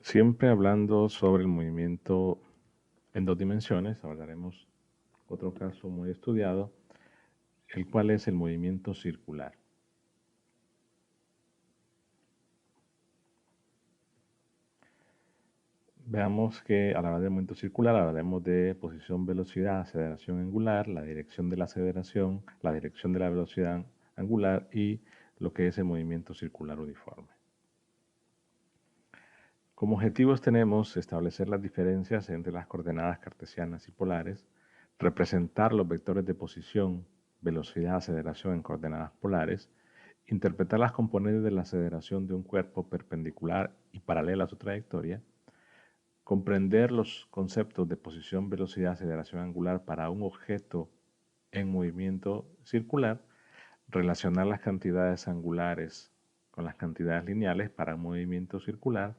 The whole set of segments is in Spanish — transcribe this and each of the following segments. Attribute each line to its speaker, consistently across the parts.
Speaker 1: Siempre hablando sobre el movimiento en dos dimensiones, hablaremos otro caso muy estudiado, el cual es el movimiento circular. Veamos que a la hora del movimiento circular hablaremos de posición, velocidad, aceleración angular, la dirección de la aceleración, la dirección de la velocidad angular y lo que es el movimiento circular uniforme. Como objetivos tenemos establecer las diferencias entre las coordenadas cartesianas y polares, representar los vectores de posición, velocidad, aceleración en coordenadas polares, interpretar las componentes de la aceleración de un cuerpo perpendicular y paralela a su trayectoria, comprender los conceptos de posición, velocidad, aceleración angular para un objeto en movimiento circular, relacionar las cantidades angulares con las cantidades lineales para un movimiento circular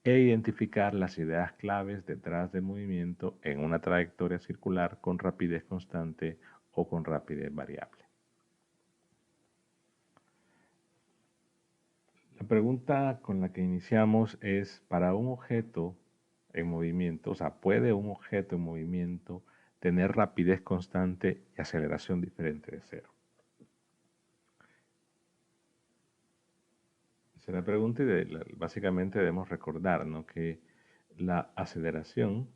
Speaker 1: e identificar las ideas claves detrás del movimiento en una trayectoria circular con rapidez constante o con rapidez variable. La pregunta con la que iniciamos es, para un objeto en movimiento, o sea, ¿puede un objeto en movimiento tener rapidez constante y aceleración diferente de cero? Esa es la pregunta y básicamente debemos recordar, ¿no?, que la aceleración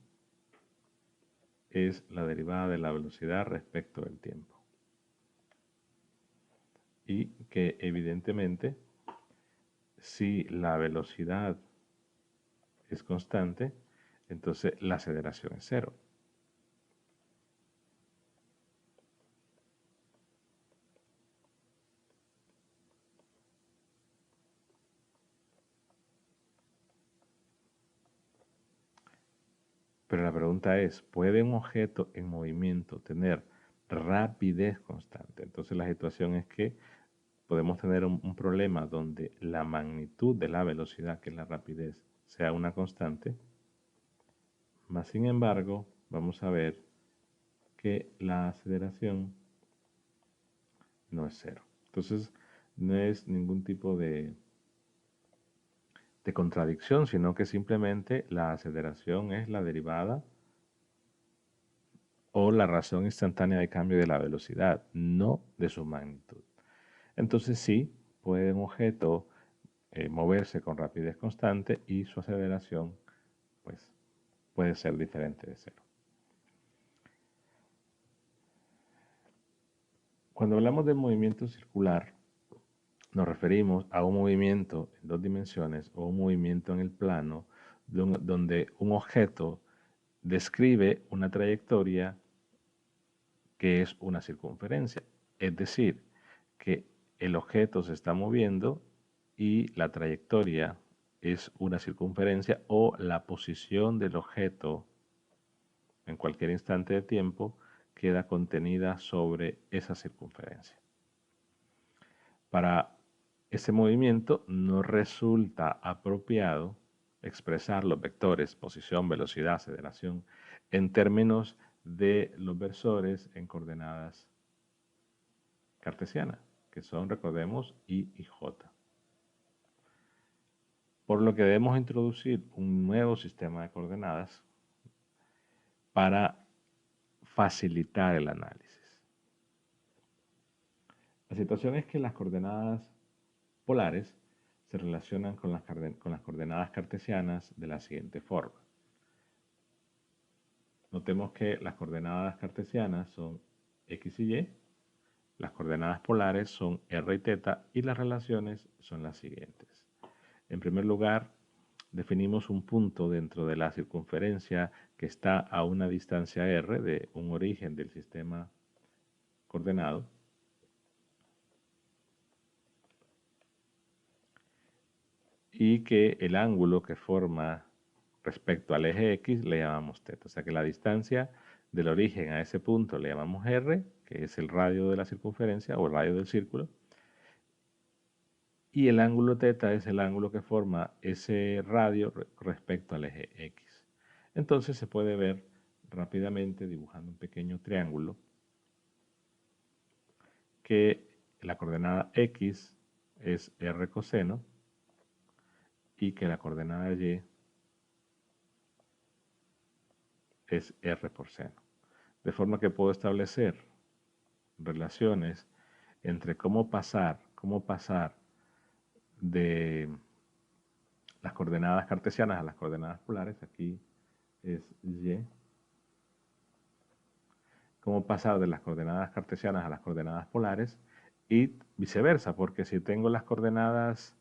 Speaker 1: es la derivada de la velocidad respecto del tiempo. Y que evidentemente, si la velocidad es constante, entonces la aceleración es cero. Pero la pregunta es, ¿puede un objeto en movimiento tener rapidez constante? Entonces la situación es que podemos tener un problema donde la magnitud de la velocidad, que es la rapidez, sea una constante, más sin embargo, vamos a ver que la aceleración no es cero. Entonces, no es ningún tipo de contradicción, sino que simplemente la aceleración es la derivada o la razón instantánea de cambio de la velocidad, no de su magnitud. Entonces sí, puede un objeto moverse con rapidez constante y su aceleración pues, puede ser diferente de cero. Cuando hablamos del movimiento circular, nos referimos a un movimiento en dos dimensiones o un movimiento en el plano donde un objeto describe una trayectoria que es una circunferencia. Es decir, que el objeto se está moviendo y la trayectoria es una circunferencia o la posición del objeto en cualquier instante de tiempo queda contenida sobre esa circunferencia. Para ese movimiento no resulta apropiado expresar los vectores posición, velocidad, aceleración en términos de los versores en coordenadas cartesianas, que son, recordemos, I y J. Por lo que debemos introducir un nuevo sistema de coordenadas para facilitar el análisis. La situación es que las coordenadas polares se relacionan con las coordenadas cartesianas de la siguiente forma. Notemos que las coordenadas cartesianas son x y y, las coordenadas polares son r y θ y las relaciones son las siguientes. En primer lugar, definimos un punto dentro de la circunferencia que está a una distancia r de un origen del sistema coordenado. Y que el ángulo que forma respecto al eje X le llamamos θ. O sea que la distancia del origen a ese punto le llamamos r, que es el radio de la circunferencia o el radio del círculo. Y el ángulo θ es el ángulo que forma ese radio respecto al eje X. Entonces se puede ver rápidamente dibujando un pequeño triángulo que la coordenada X es r coseno y que la coordenada y es r por seno. De forma que puedo establecer relaciones entre cómo pasar de las coordenadas cartesianas a las coordenadas polares. Aquí es y. Cómo pasar de las coordenadas cartesianas a las coordenadas polares y viceversa, porque si tengo las coordenadas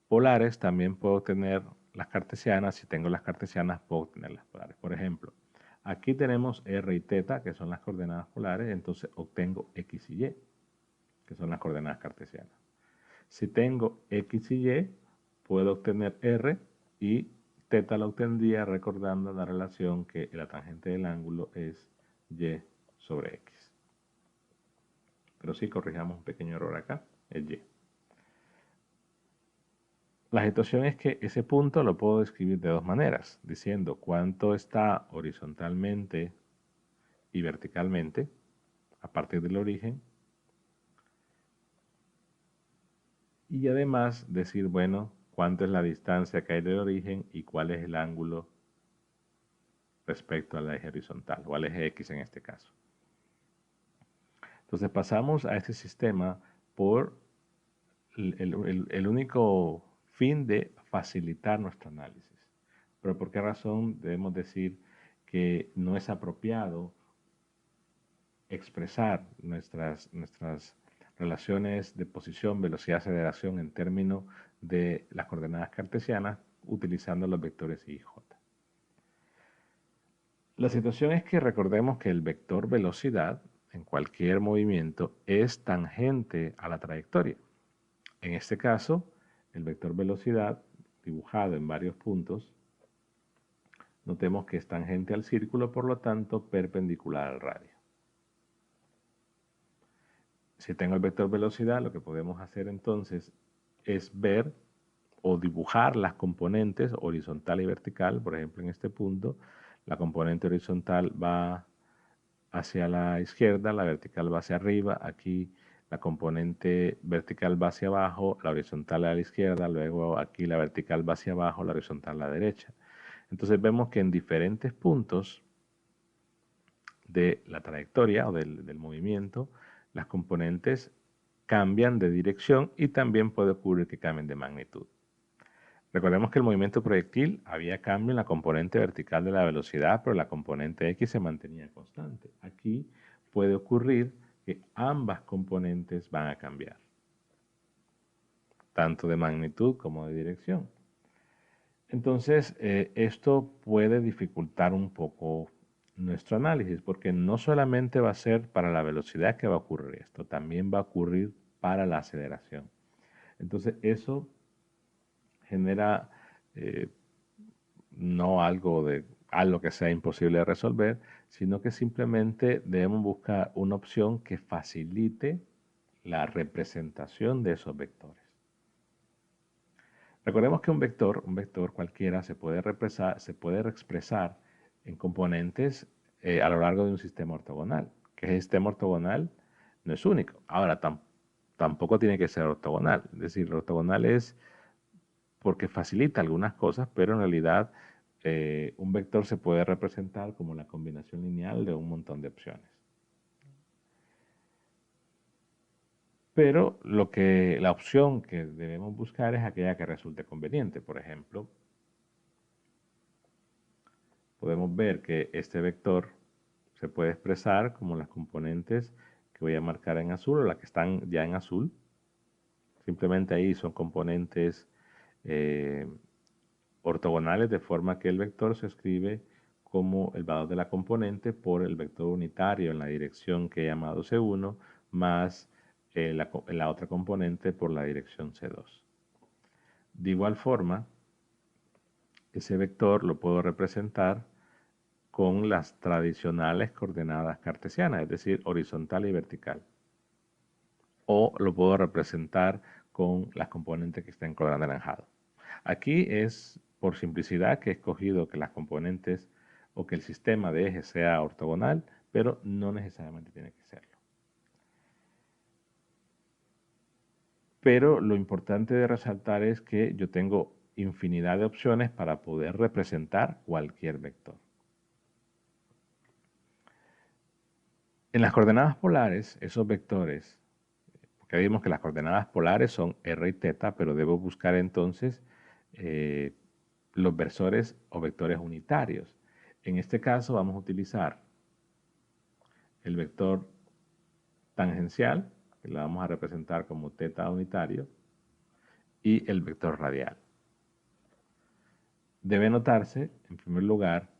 Speaker 1: polares, también puedo tener las cartesianas. Si tengo las cartesianas, puedo tener las polares. Por ejemplo, aquí tenemos r y θ, que son las coordenadas polares, entonces obtengo x y y, que son las coordenadas cartesianas. Si tengo x y y, puedo obtener r y θ la obtendría recordando la relación que la tangente del ángulo es y sobre x. Pero sí, corrijamos un pequeño error acá, es y. La situación es que ese punto lo puedo describir de dos maneras, diciendo cuánto está horizontalmente y verticalmente a partir del origen, y además decir, bueno, cuánto es la distancia que hay del origen y cuál es el ángulo respecto al eje horizontal, o al eje X en este caso. Entonces pasamos a este sistema por el único fin de facilitar nuestro análisis. Pero ¿por qué razón debemos decir que no es apropiado expresar nuestras relaciones de posición, velocidad, aceleración en términos de las coordenadas cartesianas utilizando los vectores y j? La situación es que recordemos que el vector velocidad en cualquier movimiento es tangente a la trayectoria. En este caso, el vector velocidad dibujado en varios puntos, notemos que es tangente al círculo, por lo tanto perpendicular al radio. Si tengo el vector velocidad, lo que podemos hacer entonces es ver o dibujar las componentes horizontal y vertical. Por ejemplo, en este punto, la componente horizontal va hacia la izquierda, la vertical va hacia arriba. Aquí la componente vertical va hacia abajo, la horizontal a la izquierda, luego aquí la vertical va hacia abajo, la horizontal a la derecha. Entonces vemos que en diferentes puntos de la trayectoria o del movimiento, las componentes cambian de dirección y también puede ocurrir que cambien de magnitud. Recordemos que el movimiento proyectil había cambio en la componente vertical de la velocidad, pero la componente x se mantenía constante. Aquí puede ocurrir que ambas componentes van a cambiar, tanto de magnitud como de dirección. Entonces, esto puede dificultar un poco nuestro análisis, porque no solamente va a ser para la velocidad que va a ocurrir esto, también va a ocurrir para la aceleración. Entonces, eso genera no algo que sea imposible de resolver, sino que simplemente debemos buscar una opción que facilite la representación de esos vectores. Recordemos que un vector cualquiera, se puede expresar en componentes a lo largo de un sistema ortogonal. Que el sistema ortogonal no es único. Ahora, tampoco tiene que ser ortogonal. Es decir, ortogonal es porque facilita algunas cosas, pero en realidad un vector se puede representar como la combinación lineal de un montón de opciones. Pero la opción que debemos buscar es aquella que resulte conveniente. Por ejemplo, podemos ver que este vector se puede expresar como las componentes que voy a marcar en azul o las que están ya en azul. Simplemente ahí son componentes ortogonales, de forma que el vector se escribe como el valor de la componente por el vector unitario en la dirección que he llamado C1 más la otra componente por la dirección C2. De igual forma, ese vector lo puedo representar con las tradicionales coordenadas cartesianas, es decir, horizontal y vertical. O lo puedo representar con las componentes que están en color anaranjado. Aquí es por simplicidad que he escogido que las componentes o que el sistema de ejes sea ortogonal, pero no necesariamente tiene que serlo. Pero lo importante de resaltar es que yo tengo infinidad de opciones para poder representar cualquier vector. En las coordenadas polares, esos vectores, porque vimos que las coordenadas polares son r y θ, pero debo buscar entonces los versores o vectores unitarios. En este caso vamos a utilizar el vector tangencial, que lo vamos a representar como θ unitario, y el vector radial. Debe notarse, en primer lugar,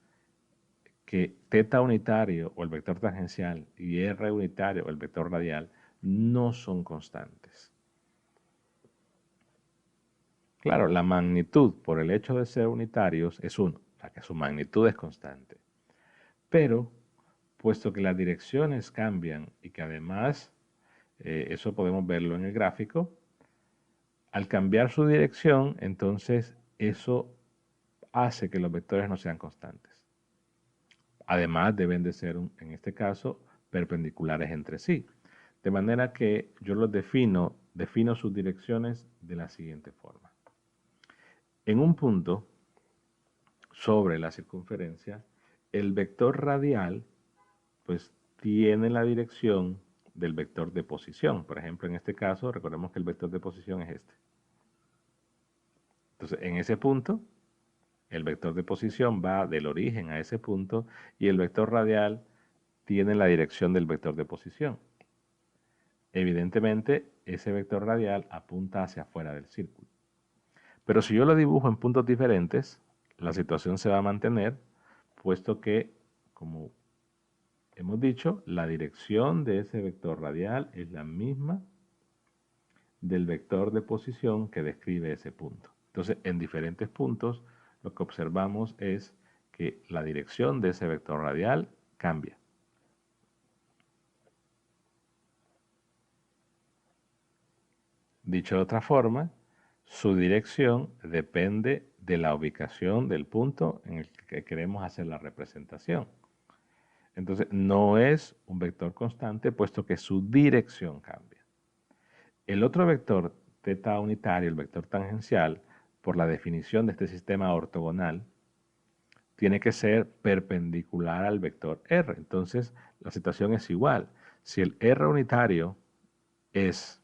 Speaker 1: que θ unitario o el vector tangencial y r unitario o el vector radial no son constantes. Claro, la magnitud por el hecho de ser unitarios es 1, o sea que su magnitud es constante. Pero, puesto que las direcciones cambian y que además, eso podemos verlo en el gráfico, al cambiar su dirección, entonces eso hace que los vectores no sean constantes. Además, deben de ser, en este caso, perpendiculares entre sí. De manera que yo los defino sus direcciones de la siguiente forma. En un punto sobre la circunferencia, el vector radial pues tiene la dirección del vector de posición. Por ejemplo, en este caso, recordemos que el vector de posición es este. Entonces, en ese punto, el vector de posición va del origen a ese punto y el vector radial tiene la dirección del vector de posición. Evidentemente, ese vector radial apunta hacia afuera del círculo. Pero si yo lo dibujo en puntos diferentes, la situación se va a mantener, puesto que, como hemos dicho, la dirección de ese vector radial es la misma del vector de posición que describe ese punto. Entonces, en diferentes puntos, lo que observamos es que la dirección de ese vector radial cambia. Dicho de otra forma, su dirección depende de la ubicación del punto en el que queremos hacer la representación. Entonces, no es un vector constante, puesto que su dirección cambia. El otro vector θ unitario, el vector tangencial, por la definición de este sistema ortogonal, tiene que ser perpendicular al vector r. Entonces, la situación es igual. Si el r unitario es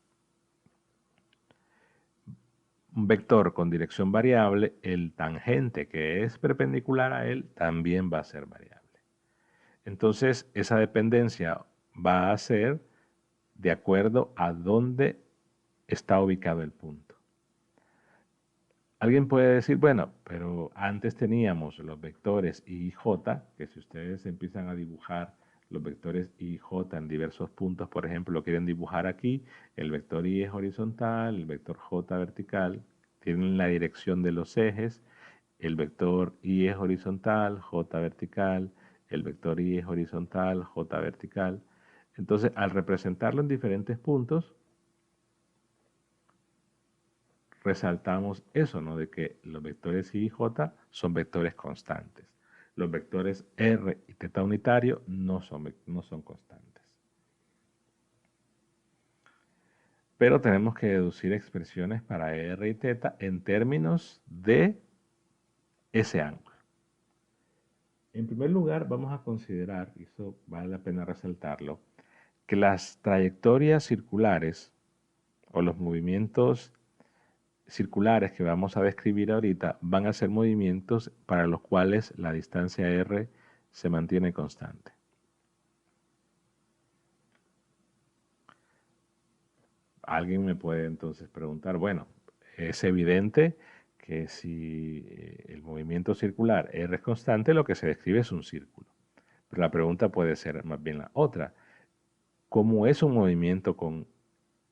Speaker 1: un vector con dirección variable, el tangente que es perpendicular a él también va a ser variable. Entonces, esa dependencia va a ser de acuerdo a dónde está ubicado el punto. Alguien puede decir, bueno, pero antes teníamos los vectores I y J, que si ustedes empiezan a dibujar los vectores I y J en diversos puntos, por ejemplo, lo quieren dibujar aquí, el vector I es horizontal, el vector J vertical, tienen la dirección de los ejes, el vector I es horizontal, J vertical, el vector I es horizontal, J vertical. Entonces, al representarlo en diferentes puntos, resaltamos eso, ¿no? De que los vectores I y J son vectores constantes. Los vectores R y θ unitario no son constantes. Pero tenemos que deducir expresiones para R y θ en términos de ese ángulo. En primer lugar, vamos a considerar, y eso vale la pena resaltarlo, que las trayectorias circulares o los movimientos circulares que vamos a describir ahorita van a ser movimientos para los cuales la distancia r se mantiene constante. Alguien me puede entonces preguntar, bueno, es evidente que si el movimiento circular r es constante, lo que se describe es un círculo. Pero la pregunta puede ser más bien la otra. ¿Cómo es un movimiento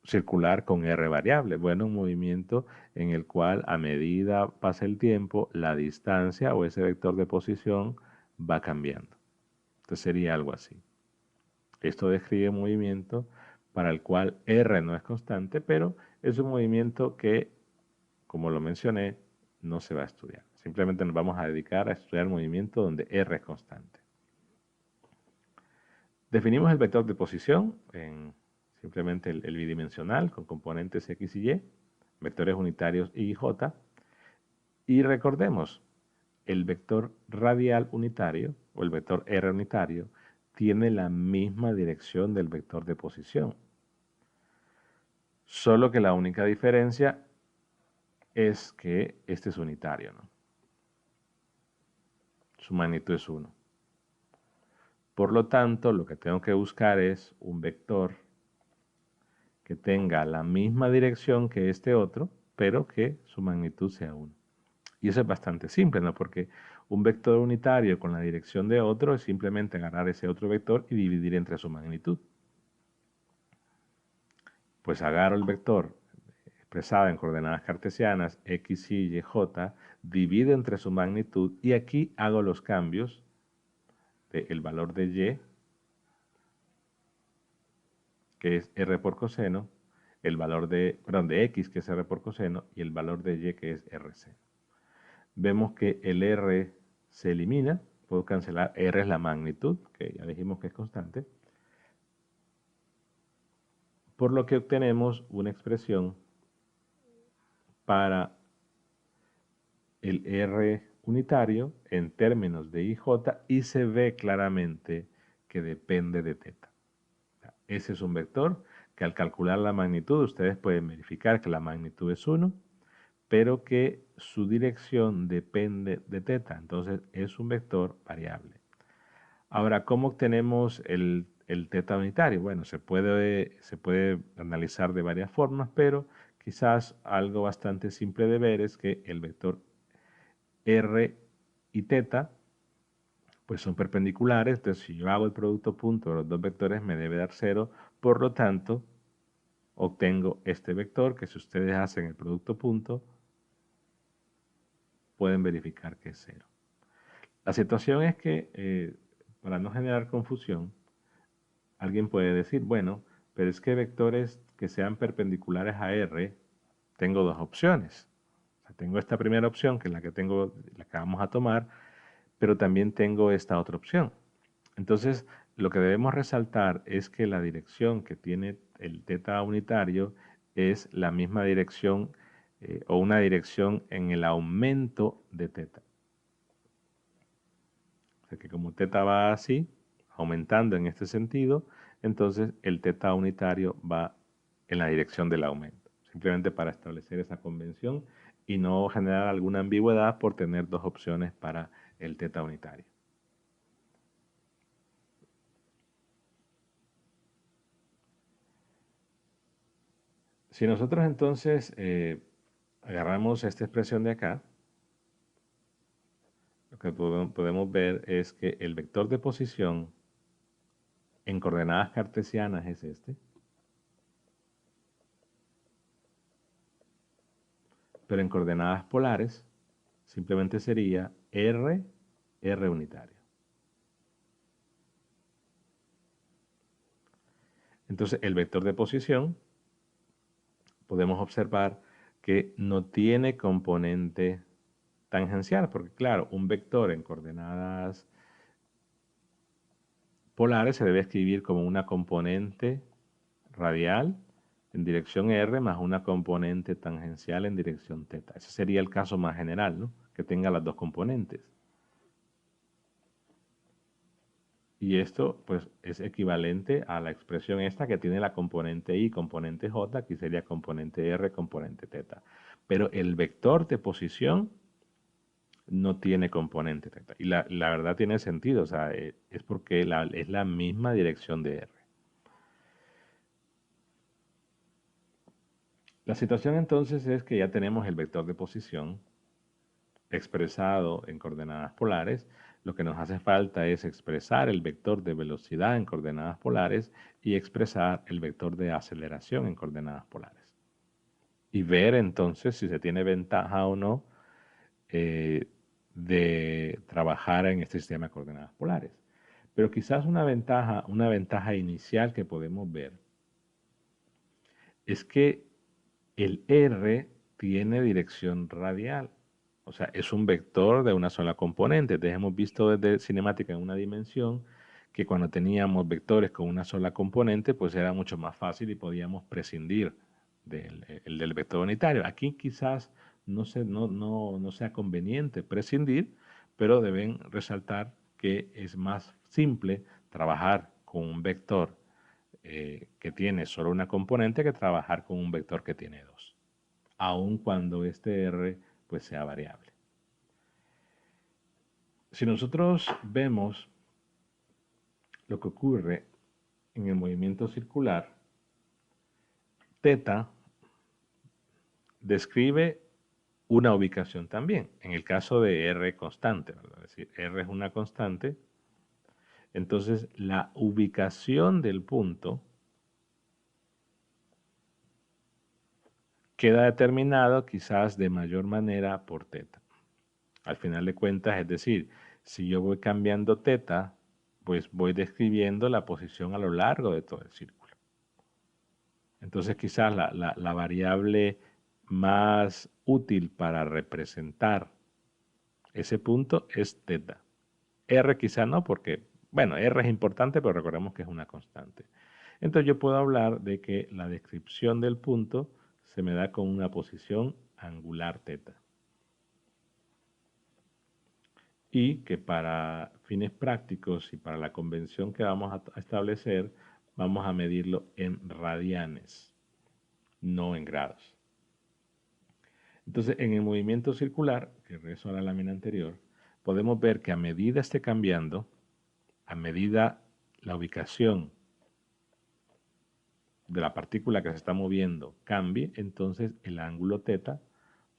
Speaker 1: circular con r variable? Bueno, un movimiento en el cual a medida pasa el tiempo, la distancia o ese vector de posición va cambiando. Entonces sería algo así. Esto describe un movimiento para el cual r no es constante, pero es un movimiento que, como lo mencioné, no se va a estudiar. Simplemente nos vamos a dedicar a estudiar el movimiento donde r es constante. Definimos el vector de posición en simplemente el bidimensional con componentes x y y, vectores unitarios y j. Y recordemos, el vector radial unitario o el vector R unitario tiene la misma dirección del vector de posición. Solo que la única diferencia es que este es unitario, ¿no? Su magnitud es 1. Por lo tanto, lo que tengo que buscar es un vector que tenga la misma dirección que este otro, pero que su magnitud sea 1. Y eso es bastante simple, ¿no? Porque un vector unitario con la dirección de otro es simplemente agarrar ese otro vector y dividir entre su magnitud. Pues agarro el vector expresado en coordenadas cartesianas x, y, j, divido entre su magnitud y aquí hago los cambios del valor de y, que es r por coseno, el valor de x, que es r por coseno, y el valor de y, que es rc. Vemos que el r se elimina, puedo cancelar, r es la magnitud, que ya dijimos que es constante, por lo que obtenemos una expresión para el r unitario en términos de IJ y se ve claramente que depende de teta. Ese es un vector que al calcular la magnitud ustedes pueden verificar que la magnitud es 1, pero que su dirección depende de teta. Entonces es un vector variable. Ahora, ¿cómo obtenemos el teta unitario? Bueno, se puede analizar de varias formas, pero quizás algo bastante simple de ver es que el vector r y teta pues son perpendiculares, entonces si yo hago el producto punto de los dos vectores me debe dar 0, por lo tanto obtengo este vector que si ustedes hacen el producto punto pueden verificar que es 0. La situación es que para no generar confusión, alguien puede decir, bueno, pero es que vectores que sean perpendiculares a R, tengo dos opciones. O sea, tengo esta primera opción, que es la que vamos a tomar, pero también tengo esta otra opción. Entonces, lo que debemos resaltar es que la dirección que tiene el teta unitario es la misma dirección o una dirección en el aumento de teta. O sea que como teta va así, aumentando en este sentido, entonces el teta unitario va en la dirección del aumento. Simplemente para establecer esa convención y no generar alguna ambigüedad por tener dos opciones para el teta unitario. Si nosotros entonces agarramos esta expresión de acá, lo que podemos ver es que el vector de posición en coordenadas cartesianas es este, pero en coordenadas polares simplemente sería r unitario. Entonces el vector de posición podemos observar que no tiene componente tangencial, porque claro, un vector en coordenadas polares se debe escribir como una componente radial en dirección R más una componente tangencial en dirección teta. Ese sería el caso más general, ¿no? Que tenga las dos componentes. Y esto pues es equivalente a la expresión esta que tiene la componente I, componente J, aquí sería componente R, componente teta. Pero el vector de posición no tiene componente teta. Y la verdad tiene sentido, o sea, es porque es la misma dirección de R. La situación entonces es que ya tenemos el vector de posición expresado en coordenadas polares. Lo que nos hace falta es expresar el vector de velocidad en coordenadas polares y expresar el vector de aceleración en coordenadas polares. Y ver entonces si se tiene ventaja o no de trabajar en este sistema de coordenadas polares. Pero quizás una ventaja inicial que podemos ver es que el R tiene dirección radial. O sea, es un vector de una sola componente. Entonces hemos visto desde cinemática en una dimensión que cuando teníamos vectores con una sola componente, pues era mucho más fácil y podíamos prescindir del vector unitario. Aquí quizás no sea conveniente prescindir, pero deben resaltar que es más simple trabajar con un vector que tiene solo una componente que trabajar con un vector que tiene dos, aun cuando este R pues sea variable. Si nosotros vemos lo que ocurre en el movimiento circular, θ describe una ubicación también, en el caso de R constante, ¿verdad? Es decir, R es una constante, entonces la ubicación del punto queda determinado quizás de mayor manera por θ. Al final de cuentas, es decir, si yo voy cambiando θ, pues voy describiendo la posición a lo largo de todo el círculo. Entonces quizás la variable más útil para representar ese punto es θ. R quizá no, porque, bueno, R es importante, pero recordemos que es una constante. Entonces yo puedo hablar de que la descripción del punto se me da con una posición angular θ. Y que para fines prácticos y para la convención que vamos a establecer, vamos a medirlo en radianes, no en grados. Entonces, en el movimiento circular, que regreso a la lámina anterior, podemos ver que a medida esté cambiando, a medida la ubicación de la partícula que se está moviendo cambie, entonces el ángulo θ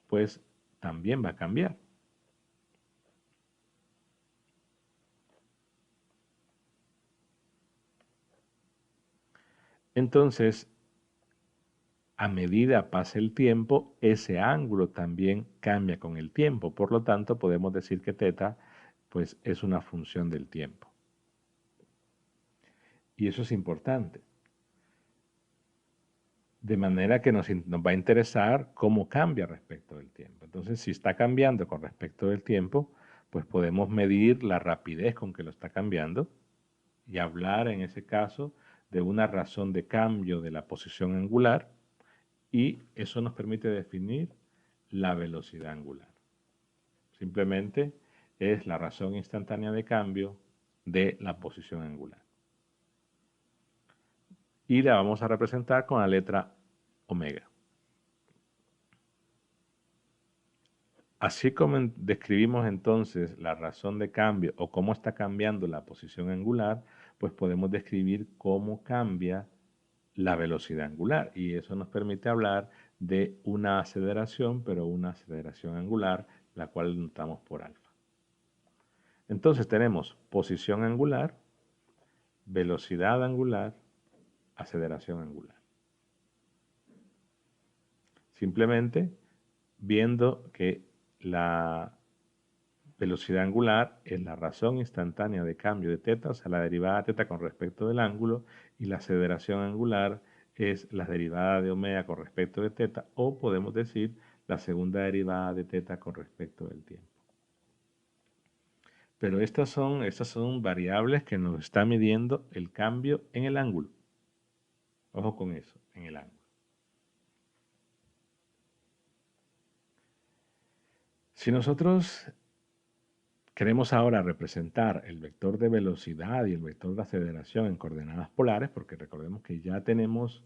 Speaker 1: pues también va a cambiar. Entonces, a medida pasa el tiempo, ese ángulo también cambia con el tiempo. Por lo tanto, podemos decir que θ pues es una función del tiempo. Y eso es importante. De manera que nos va a interesar cómo cambia respecto del tiempo. Entonces, si está cambiando con respecto del tiempo, pues podemos medir la rapidez con que lo está cambiando y hablar en ese caso de una razón de cambio de la posición angular, y eso nos permite definir la velocidad angular. Simplemente es la razón instantánea de cambio de la posición angular. Y la vamos a representar con la letra omega. Así como describimos entonces la razón de cambio o cómo está cambiando la posición angular, pues podemos describir cómo cambia la velocidad angular, y eso nos permite hablar de una aceleración, pero una aceleración angular, la cual notamos por alfa. Entonces tenemos posición angular, velocidad angular, aceleración angular. Simplemente viendo que la velocidad angular es la razón instantánea de cambio de θ, o sea, la derivada de θ con respecto del ángulo, y la aceleración angular es la derivada de omega con respecto de θ, o podemos decir la segunda derivada de θ con respecto del tiempo. Pero estas son variables que nos está midiendo el cambio en el ángulo. Ojo con eso, en el ángulo. Si nosotros queremos ahora representar el vector de velocidad y el vector de aceleración en coordenadas polares, porque recordemos que ya tenemos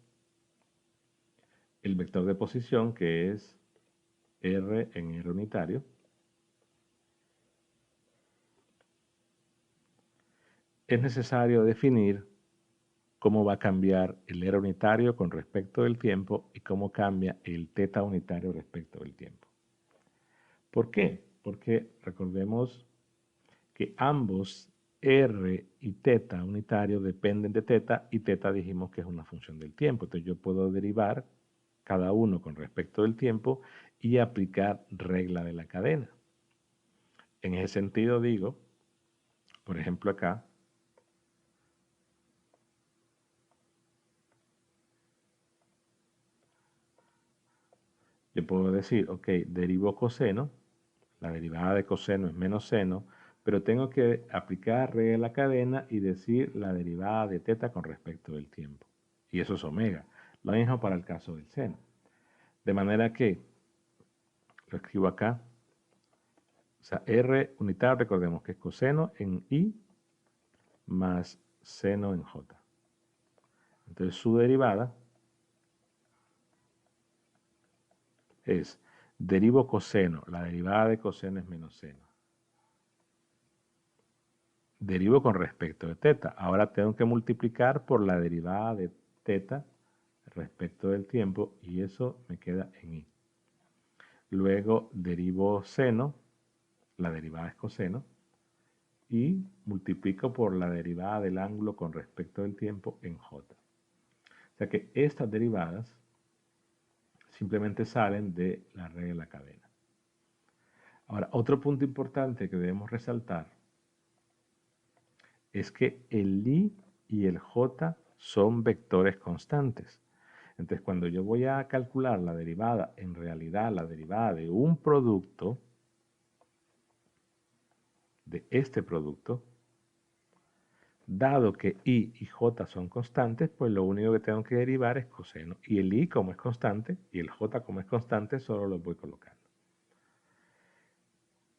Speaker 1: el vector de posición, que es r en r unitario. Es necesario definir cómo va a cambiar el r unitario con respecto del tiempo y cómo cambia el θ unitario respecto del tiempo. ¿Por qué? Porque recordemos que ambos r y θ unitario dependen de θ, y θ dijimos que es una función del tiempo. Entonces yo puedo derivar cada uno con respecto del tiempo y aplicar regla de la cadena. En ese sentido digo, por ejemplo acá, yo puedo decir, ok, derivo coseno, la derivada de coseno es menos seno, pero tengo que aplicar regla de la cadena y decir la derivada de θ con respecto del tiempo. Y eso es omega. Lo mismo para el caso del seno. De manera que lo escribo acá. O sea, R unitario, recordemos que es coseno en I más seno en J. Entonces su derivada es derivo coseno. La derivada de coseno es menos seno. Derivo con respecto de teta. Ahora tengo que multiplicar por la derivada de teta respecto del tiempo y eso me queda en I. Luego derivo seno, la derivada es coseno, y multiplico por la derivada del ángulo con respecto del tiempo en J. O sea que estas derivadas simplemente salen de la regla de la cadena. Ahora, otro punto importante que debemos resaltar es que el I y el J son vectores constantes. Entonces, cuando yo voy a calcular la derivada, en realidad la derivada de un producto, de este producto, dado que I y J son constantes, pues lo único que tengo que derivar es coseno. Y el I como es constante y el J como es constante, solo los voy colocando.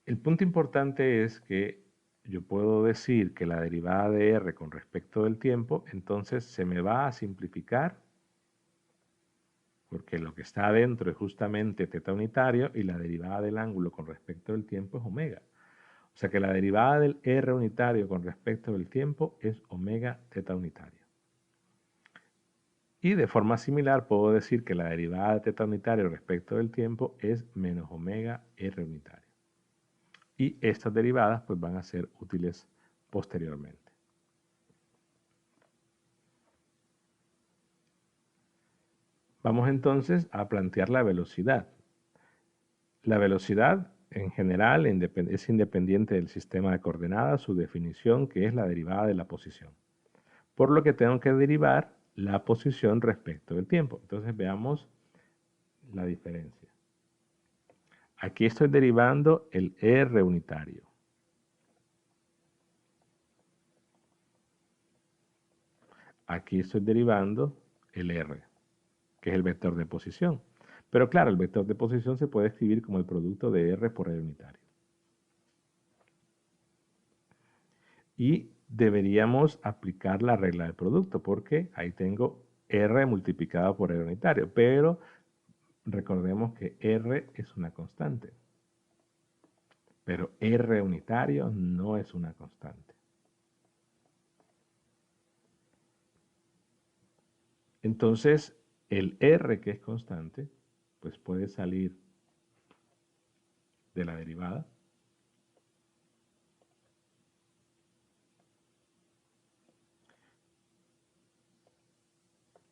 Speaker 1: El punto importante es que yo puedo decir que la derivada de R con respecto del tiempo, entonces se me va a simplificar porque lo que está adentro es justamente teta unitario y la derivada del ángulo con respecto del tiempo es omega. O sea que la derivada del R unitario con respecto del tiempo es omega teta unitario. Y de forma similar puedo decir que la derivada de teta unitario respecto del tiempo es menos omega R unitario. Y estas derivadas pues van a ser útiles posteriormente. Vamos entonces a plantear la velocidad. La velocidad en general es independiente del sistema de coordenadas, su definición que es la derivada de la posición. Por lo que tengo que derivar la posición respecto del tiempo. Entonces veamos la diferencia. Aquí estoy derivando el R unitario. Aquí estoy derivando el R, que es el vector de posición. Pero claro, el vector de posición se puede escribir como el producto de R por R unitario. Y deberíamos aplicar la regla del producto, porque ahí tengo R multiplicado por R unitario. Pero recordemos que R es una constante. Pero R unitario no es una constante. Entonces, el R que es constante, pues puede salir de la derivada.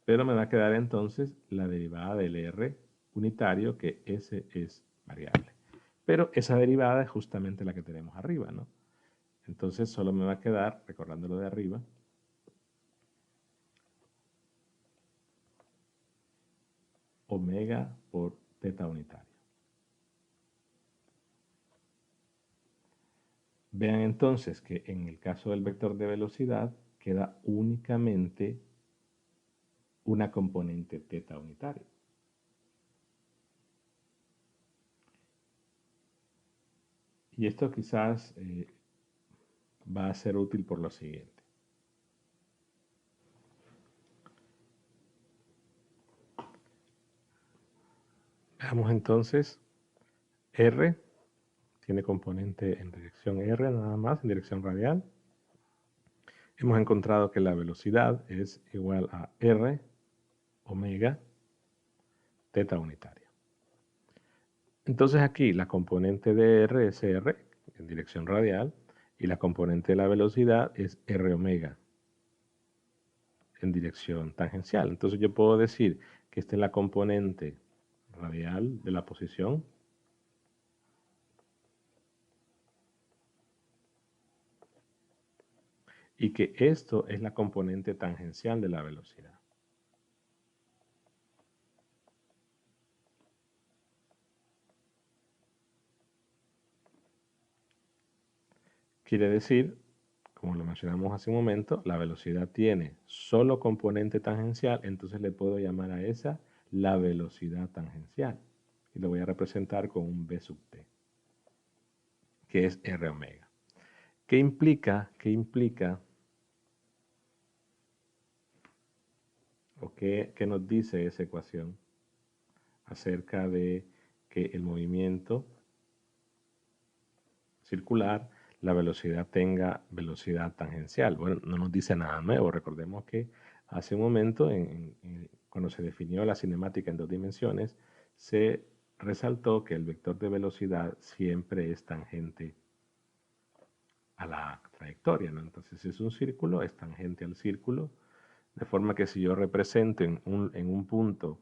Speaker 1: Pero me va a quedar entonces la derivada del R unitario, que ese es variable. Pero esa derivada es justamente la que tenemos arriba, ¿no? Entonces solo me va a quedar, recordando lo de arriba, omega por teta unitario. Vean entonces que en el caso del vector de velocidad queda únicamente una componente teta unitaria. Y esto quizás va a ser útil por lo siguiente. Veamos entonces, R tiene componente en dirección R nada más, en dirección radial. Hemos encontrado que la velocidad es igual a R omega teta unitaria. Entonces aquí la componente de R es R en dirección radial y la componente de la velocidad es R omega en dirección tangencial. Entonces yo puedo decir que esta es la componente radial de la posición y que esto es la componente tangencial de la velocidad. Quiere decir, como lo mencionamos hace un momento, la velocidad tiene solo componente tangencial, entonces le puedo llamar a esa la velocidad tangencial. y lo voy a representar con un B sub t, que es R omega. ¿Qué implica o qué nos dice esa ecuación acerca de que el movimiento circular, la velocidad tenga velocidad tangencial? Bueno, no nos dice nada nuevo. Recordemos que hace un momento, cuando se definió la cinemática en 2 dimensiones, se resaltó que el vector de velocidad siempre es tangente a la trayectoria, ¿no? Entonces, si es un círculo, es tangente al círculo, de forma que si yo represento en un punto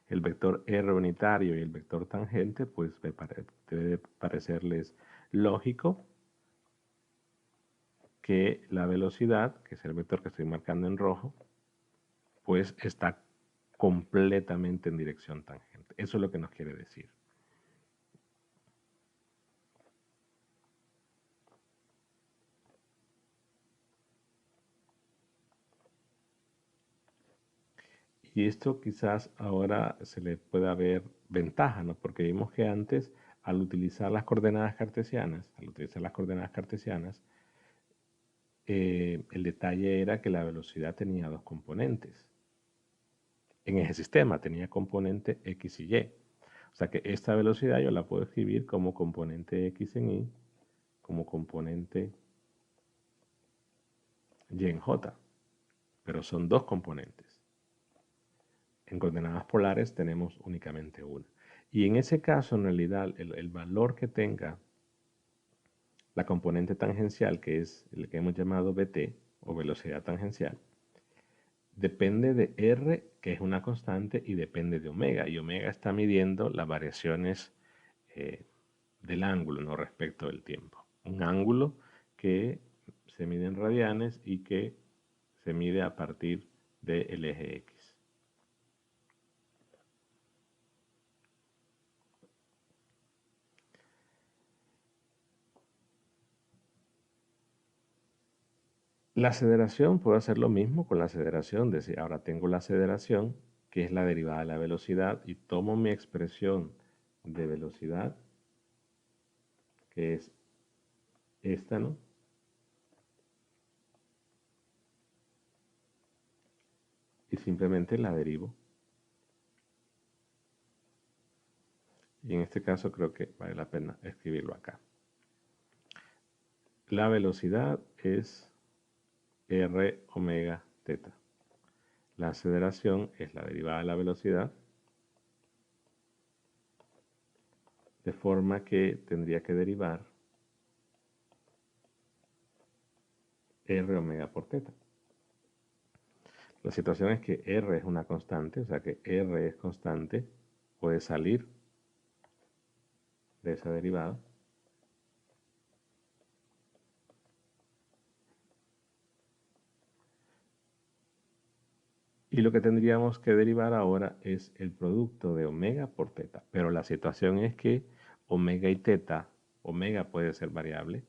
Speaker 1: el vector R unitario y el vector tangente, pues debe parecerles lógico que la velocidad, que es el vector que estoy marcando en rojo, pues está completamente en dirección tangente. Eso es lo que nos quiere decir. Y esto quizás ahora se le pueda ver ventaja, ¿no? Porque vimos que antes, al utilizar las coordenadas cartesianas, el detalle era que la velocidad tenía 2 componentes. En ese sistema tenía componente X y Y. O sea que esta velocidad yo la puedo escribir como componente X en Y, como componente Y en J, pero son 2 componentes. En coordenadas polares tenemos únicamente una. Y en ese caso, en realidad, el valor que tenga la componente tangencial, que es el que hemos llamado BT, o velocidad tangencial, depende de R, que es una constante, y depende de omega. Y omega está midiendo las variaciones del ángulo, no respecto del tiempo. Un ángulo que se mide en radianes y que se mide a partir del eje X. La aceleración, puedo hacer lo mismo con la aceleración, decir, ahora tengo la aceleración, que es la derivada de la velocidad, y tomo mi expresión de velocidad, que es esta, ¿no? Y simplemente la derivo. Y en este caso creo que vale la pena escribirlo acá. La velocidad es R omega teta. La aceleración es la derivada de la velocidad, de forma que tendría que derivar R omega por teta. La situación es que R es una constante, o sea que R es constante, puede salir de esa derivada. Y lo que tendríamos que derivar ahora es el producto de omega por teta. Pero la situación es que omega y teta, omega puede ser variable,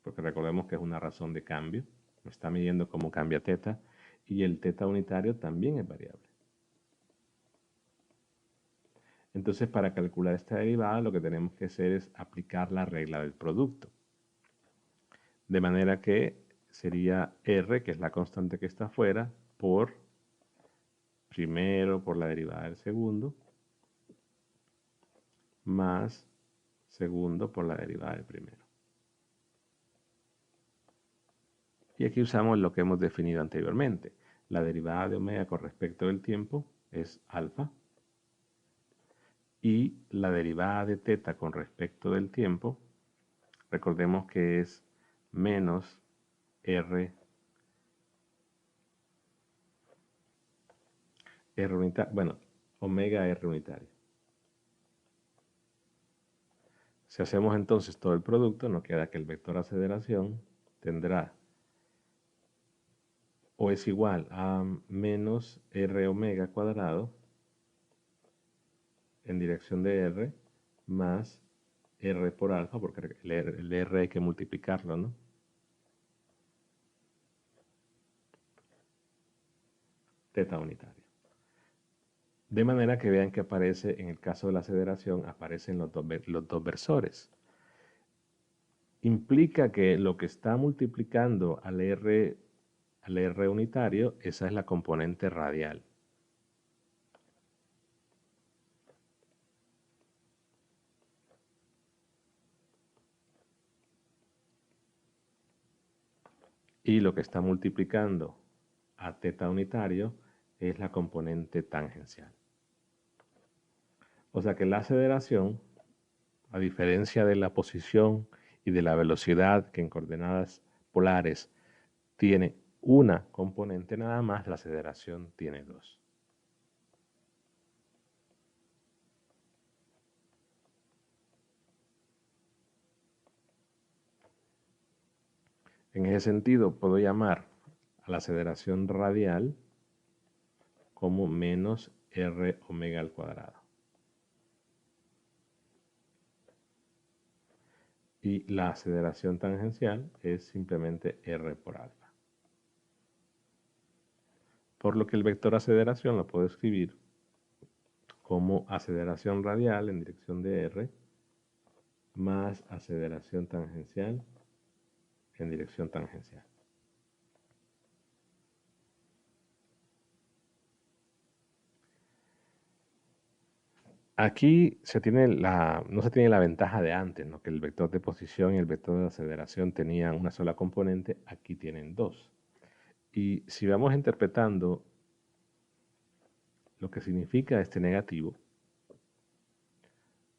Speaker 1: porque recordemos que es una razón de cambio, me está midiendo cómo cambia teta, y el teta unitario también es variable. Entonces, para calcular esta derivada, lo que tenemos que hacer es aplicar la regla del producto. De manera que sería R, que es la constante que está afuera, por primero por la derivada del segundo, más segundo por la derivada del primero. Y aquí usamos lo que hemos definido anteriormente. La derivada de omega con respecto del tiempo es alfa. Y la derivada de teta con respecto del tiempo, recordemos que es menos R unitario, bueno, omega R unitario. Si hacemos entonces todo el producto, nos queda que el vector aceleración tendrá o es igual a menos R omega cuadrado en dirección de R más R por alfa, porque el R hay que multiplicarlo, ¿no? Teta unitario. De manera que vean que aparece, en el caso de la aceleración, aparecen los dos versores. Implica que lo que está multiplicando al R unitario, esa es la componente radial. Y lo que está multiplicando a θ unitario es la componente tangencial. O sea que la aceleración, a diferencia de la posición y de la velocidad, que en coordenadas polares tiene una componente nada más, la aceleración tiene dos. En ese sentido, puedo llamar a la aceleración radial como menos r omega al cuadrado. Y la aceleración tangencial es simplemente r por alfa. Por lo que el vector aceleración lo puedo escribir como aceleración radial en dirección de r más aceleración tangencial en dirección tangencial. Aquí no se tiene la ventaja de antes, ¿no? Que el vector de posición y el vector de aceleración tenían una sola componente, aquí tienen dos. Y si vamos interpretando lo que significa este negativo,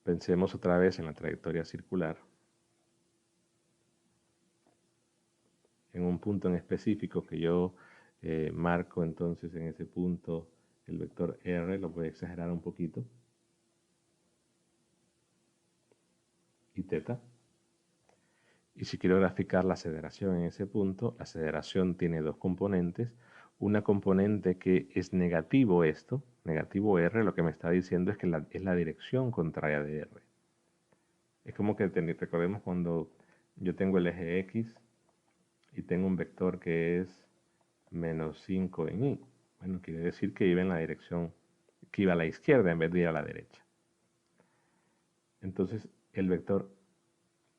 Speaker 1: pensemos otra vez en la trayectoria circular, en un punto en específico que yo marco entonces en ese punto el vector R, lo voy a exagerar un poquito, y θ. Y si quiero graficar la aceleración en ese punto, la aceleración tiene dos componentes. Una componente que es negativo esto, negativo R, lo que me está diciendo es que es la dirección contraria de R. Es como que recordemos cuando yo tengo el eje X y tengo un vector que es menos 5 en Y. Bueno, quiere decir que iba en la dirección, que iba a la izquierda en vez de ir a la derecha. Entonces, el vector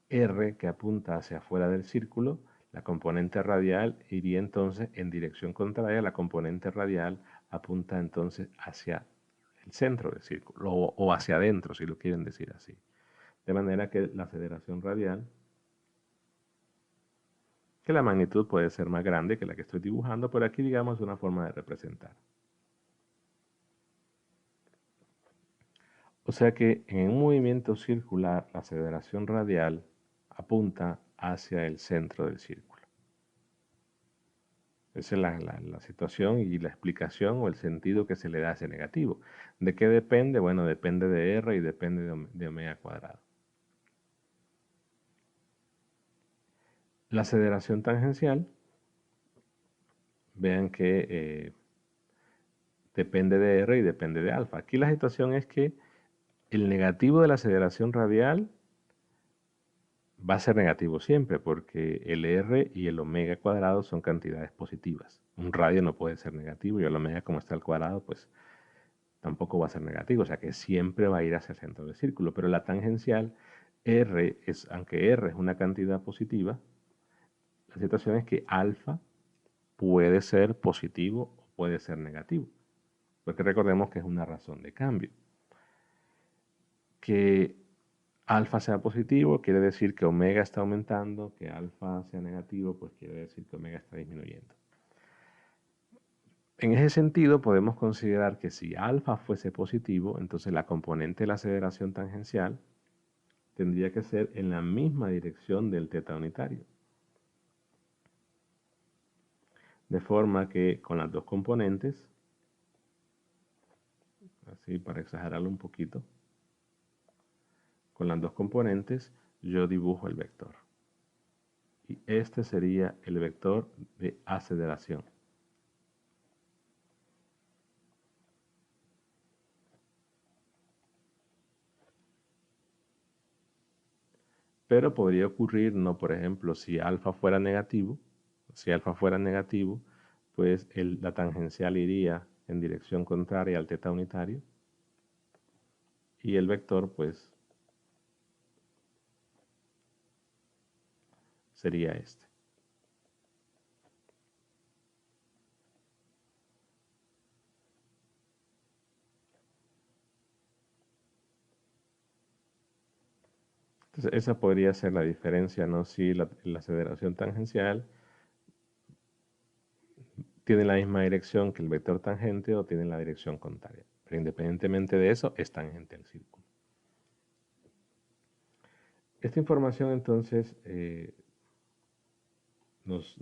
Speaker 1: R que apunta hacia afuera del círculo, la componente radial iría entonces en dirección contraria, la componente radial apunta entonces hacia el centro del círculo o hacia adentro, si lo quieren decir así. De manera que la aceleración radial, que la magnitud puede ser más grande que la que estoy dibujando, pero aquí digamos una forma de representar. O sea que en un movimiento circular, la aceleración radial apunta hacia el centro del círculo. Esa es la situación y la explicación o el sentido que se le da a ese negativo. ¿De qué depende? Bueno, depende de R y depende de omega cuadrado. La aceleración tangencial, vean que depende de R y depende de alfa. Aquí la situación es que el negativo de la aceleración radial va a ser negativo siempre porque el R y el omega cuadrado son cantidades positivas. Un radio no puede ser negativo y el omega como está al cuadrado pues tampoco va a ser negativo, o sea que siempre va a ir hacia el centro del círculo. Pero la tangencial R aunque R es una cantidad positiva, la situación es que alfa puede ser positivo o puede ser negativo. Porque recordemos que es una razón de cambio. Que alfa sea positivo quiere decir que omega está aumentando, que alfa sea negativo, pues quiere decir que omega está disminuyendo. En ese sentido, podemos considerar que si alfa fuese positivo, entonces la componente de la aceleración tangencial tendría que ser en la misma dirección del θ unitario. De forma que con las dos componentes, así para exagerarlo un poquito, con las dos componentes yo dibujo el vector. Y este sería el vector de aceleración. Pero podría ocurrir, no, por ejemplo, si alfa fuera negativo, pues la tangencial iría en dirección contraria al teta unitario. Y el vector, pues, sería este. Entonces, esa podría ser la diferencia, ¿no? Si la aceleración tangencial tiene la misma dirección que el vector tangente o tiene la dirección contraria. Pero independientemente de eso, es tangente al círculo. Esta información entonces nos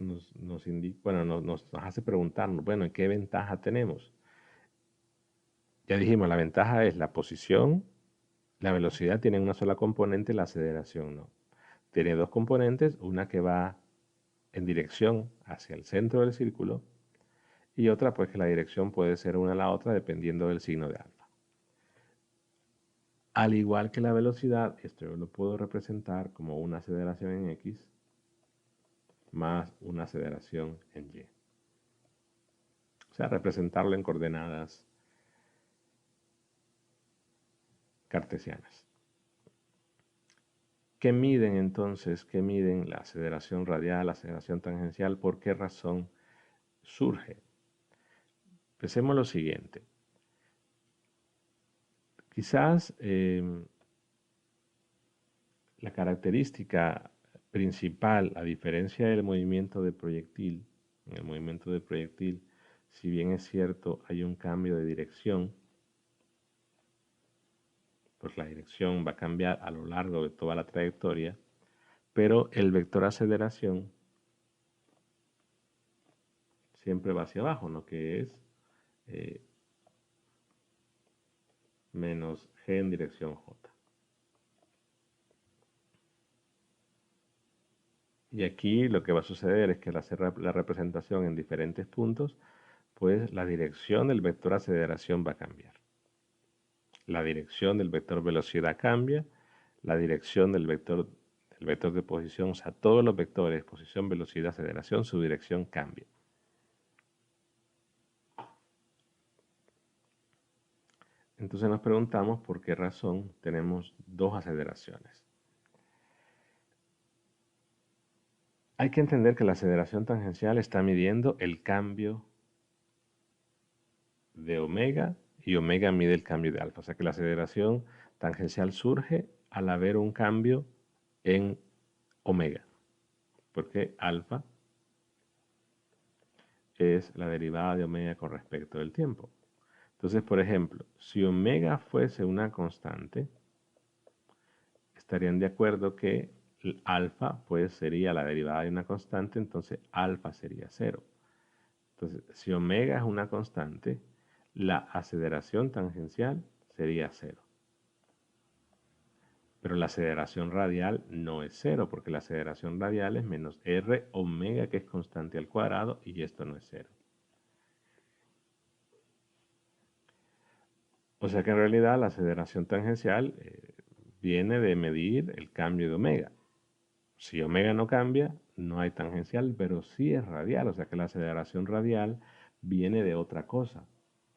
Speaker 1: hace preguntarnos, bueno, ¿qué ventaja tenemos? Ya dijimos, la ventaja es la posición, la velocidad tiene una sola componente, la aceleración no. Tiene dos componentes, una que va en dirección hacia el centro del círculo y otra pues que la dirección puede ser una a la otra dependiendo del signo de alfa. Al igual que la velocidad, esto yo lo puedo representar como una aceleración en X más una aceleración en Y. O sea, representarlo en coordenadas cartesianas. ¿Qué miden entonces? ¿Qué miden la aceleración radial, la aceleración tangencial? ¿Por qué razón surge? Pensemos lo siguiente. Quizás la característica principal, a diferencia del movimiento de proyectil, en el movimiento de proyectil, si bien es cierto, hay un cambio de dirección, pues la dirección va a cambiar a lo largo de toda la trayectoria, pero el vector aceleración siempre va hacia abajo, ¿no? Que es menos g en dirección j. Y aquí lo que va a suceder es que al hacer la representación en diferentes puntos, pues la dirección del vector aceleración va a cambiar. La dirección del vector velocidad cambia, la dirección del vector de posición, o sea, todos los vectores, posición, velocidad, aceleración, su dirección cambia. Entonces nos preguntamos por qué razón tenemos dos aceleraciones. Hay que entender que la aceleración tangencial está midiendo el cambio de omega y omega mide el cambio de alfa. O sea que la aceleración tangencial surge al haber un cambio en omega, porque alfa es la derivada de omega con respecto del tiempo. Entonces, por ejemplo, si omega fuese una constante, estarían de acuerdo que alfa pues sería la derivada de una constante, entonces alfa sería cero. Entonces, si omega es una constante, la aceleración tangencial sería cero. Pero la aceleración radial no es cero, porque la aceleración radial es menos r omega, que es constante al cuadrado, y esto no es cero. O sea que en realidad la aceleración tangencial viene de medir el cambio de omega. Si omega no cambia, no hay tangencial, pero sí es radial. O sea que la aceleración radial viene de otra cosa.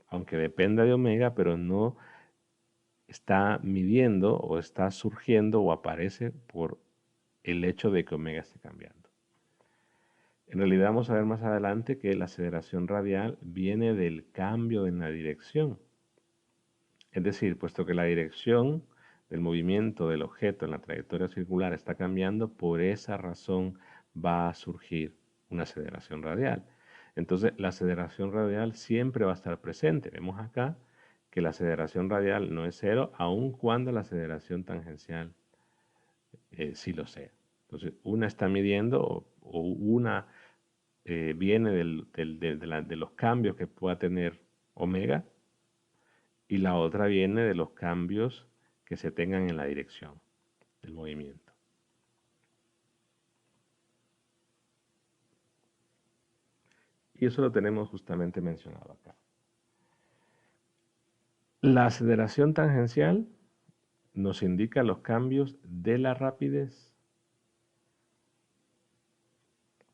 Speaker 1: Aunque dependa de omega, pero no está midiendo o está surgiendo o aparece por el hecho de que omega esté cambiando. En realidad vamos a ver más adelante que la aceleración radial viene del cambio en la dirección. Es decir, puesto que la dirección del movimiento del objeto en la trayectoria circular está cambiando, por esa razón va a surgir una aceleración radial. Entonces, la aceleración radial siempre va a estar presente. Vemos acá que la aceleración radial no es cero, aun cuando la aceleración tangencial sí lo sea. Entonces, una está midiendo o una viene de los cambios que pueda tener omega y la otra viene de los cambios que se tengan en la dirección del movimiento. Y eso lo tenemos justamente mencionado acá. La aceleración tangencial nos indica los cambios de la rapidez.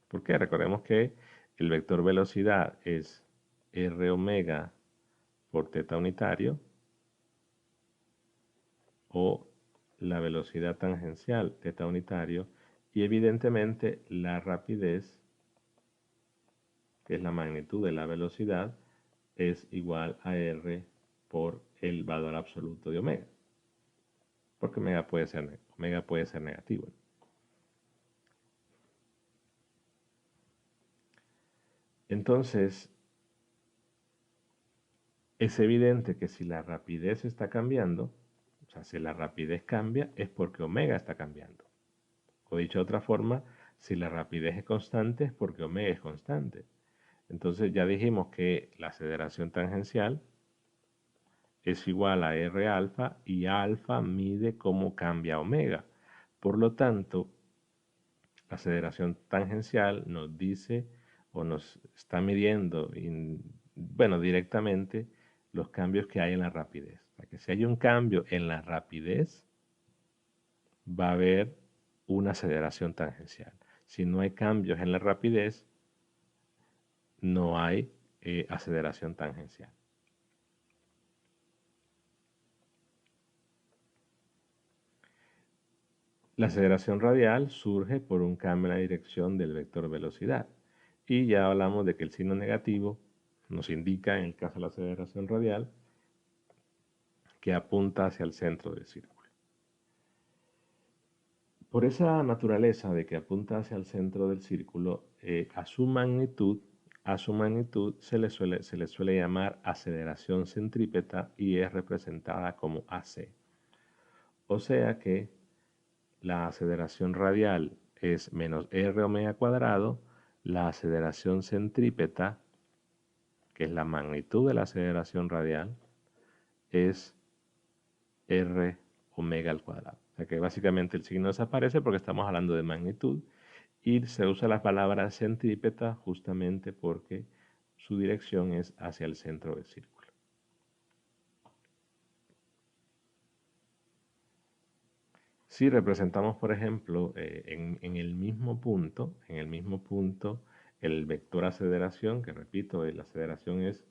Speaker 1: ¿Por qué? Recordemos que el vector velocidad es r omega por θ unitario, o la velocidad tangencial θ unitario, y evidentemente la rapidez, que es la magnitud de la velocidad, es igual a r por el valor absoluto de omega, porque omega puede ser negativo. Entonces, es evidente que si la rapidez está cambiando, o sea, si la rapidez cambia, es porque omega está cambiando. O dicho de otra forma, si la rapidez es constante, es porque omega es constante. Entonces ya dijimos que la aceleración tangencial es igual a R alfa, y alfa mide cómo cambia omega. Por lo tanto, la aceleración tangencial nos dice o nos está midiendo, bueno, directamente los cambios que hay en la rapidez. O sea, que si hay un cambio en la rapidez, va a haber una aceleración tangencial. Si no hay cambios en la rapidez, no hay aceleración tangencial. La aceleración radial surge por un cambio en la dirección del vector velocidad. Y ya hablamos de que el signo negativo nos indica, en el caso de la aceleración radial, que apunta hacia el centro del círculo. Por esa naturaleza de que apunta hacia el centro del círculo, a su magnitud se le suele llamar aceleración centrípeta, y es representada como AC. O sea que la aceleración radial es menos r omega cuadrado, la aceleración centrípeta, que es la magnitud de la aceleración radial, es r omega al cuadrado. O sea que básicamente el signo desaparece porque estamos hablando de magnitud, y se usa la palabra centrípeta justamente porque su dirección es hacia el centro del círculo. Si representamos, por ejemplo, en el mismo punto, el vector aceleración, que repito, la aceleración es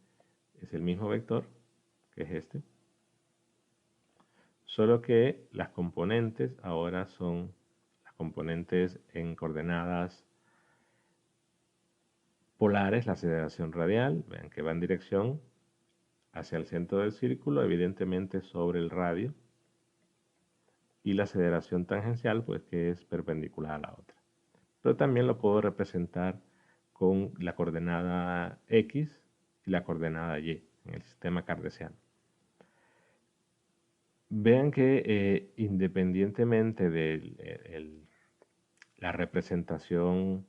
Speaker 1: el mismo vector, que es este, solo que las componentes ahora son las componentes en coordenadas polares, la aceleración radial, vean que va en dirección hacia el centro del círculo, evidentemente sobre el radio, y la aceleración tangencial, pues que es perpendicular a la otra. Pero también lo puedo representar con la coordenada X y la coordenada Y en el sistema cartesiano. Vean que independientemente de la representación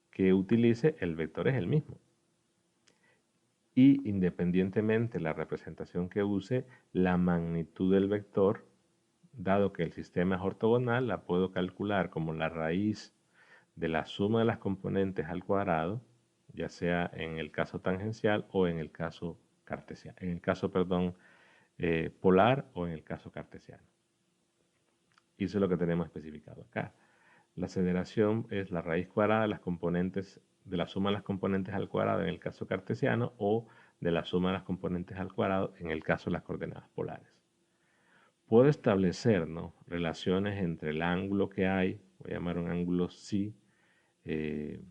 Speaker 1: que utilice, el vector es el mismo. Y independientemente de la representación que use, la magnitud del vector, dado que el sistema es ortogonal, la puedo calcular como la raíz de la suma de las componentes al cuadrado, ya sea en el caso tangencial o en el caso cartesiano, polar, o en el caso cartesiano. Y eso es lo que tenemos especificado acá. La aceleración es la raíz cuadrada de las componentes, de la suma de las componentes al cuadrado en el caso cartesiano, o de la suma de las componentes al cuadrado en el caso de las coordenadas polares. Puedo establecer, ¿no?, relaciones entre el ángulo que hay, voy a llamar un ángulo psi, que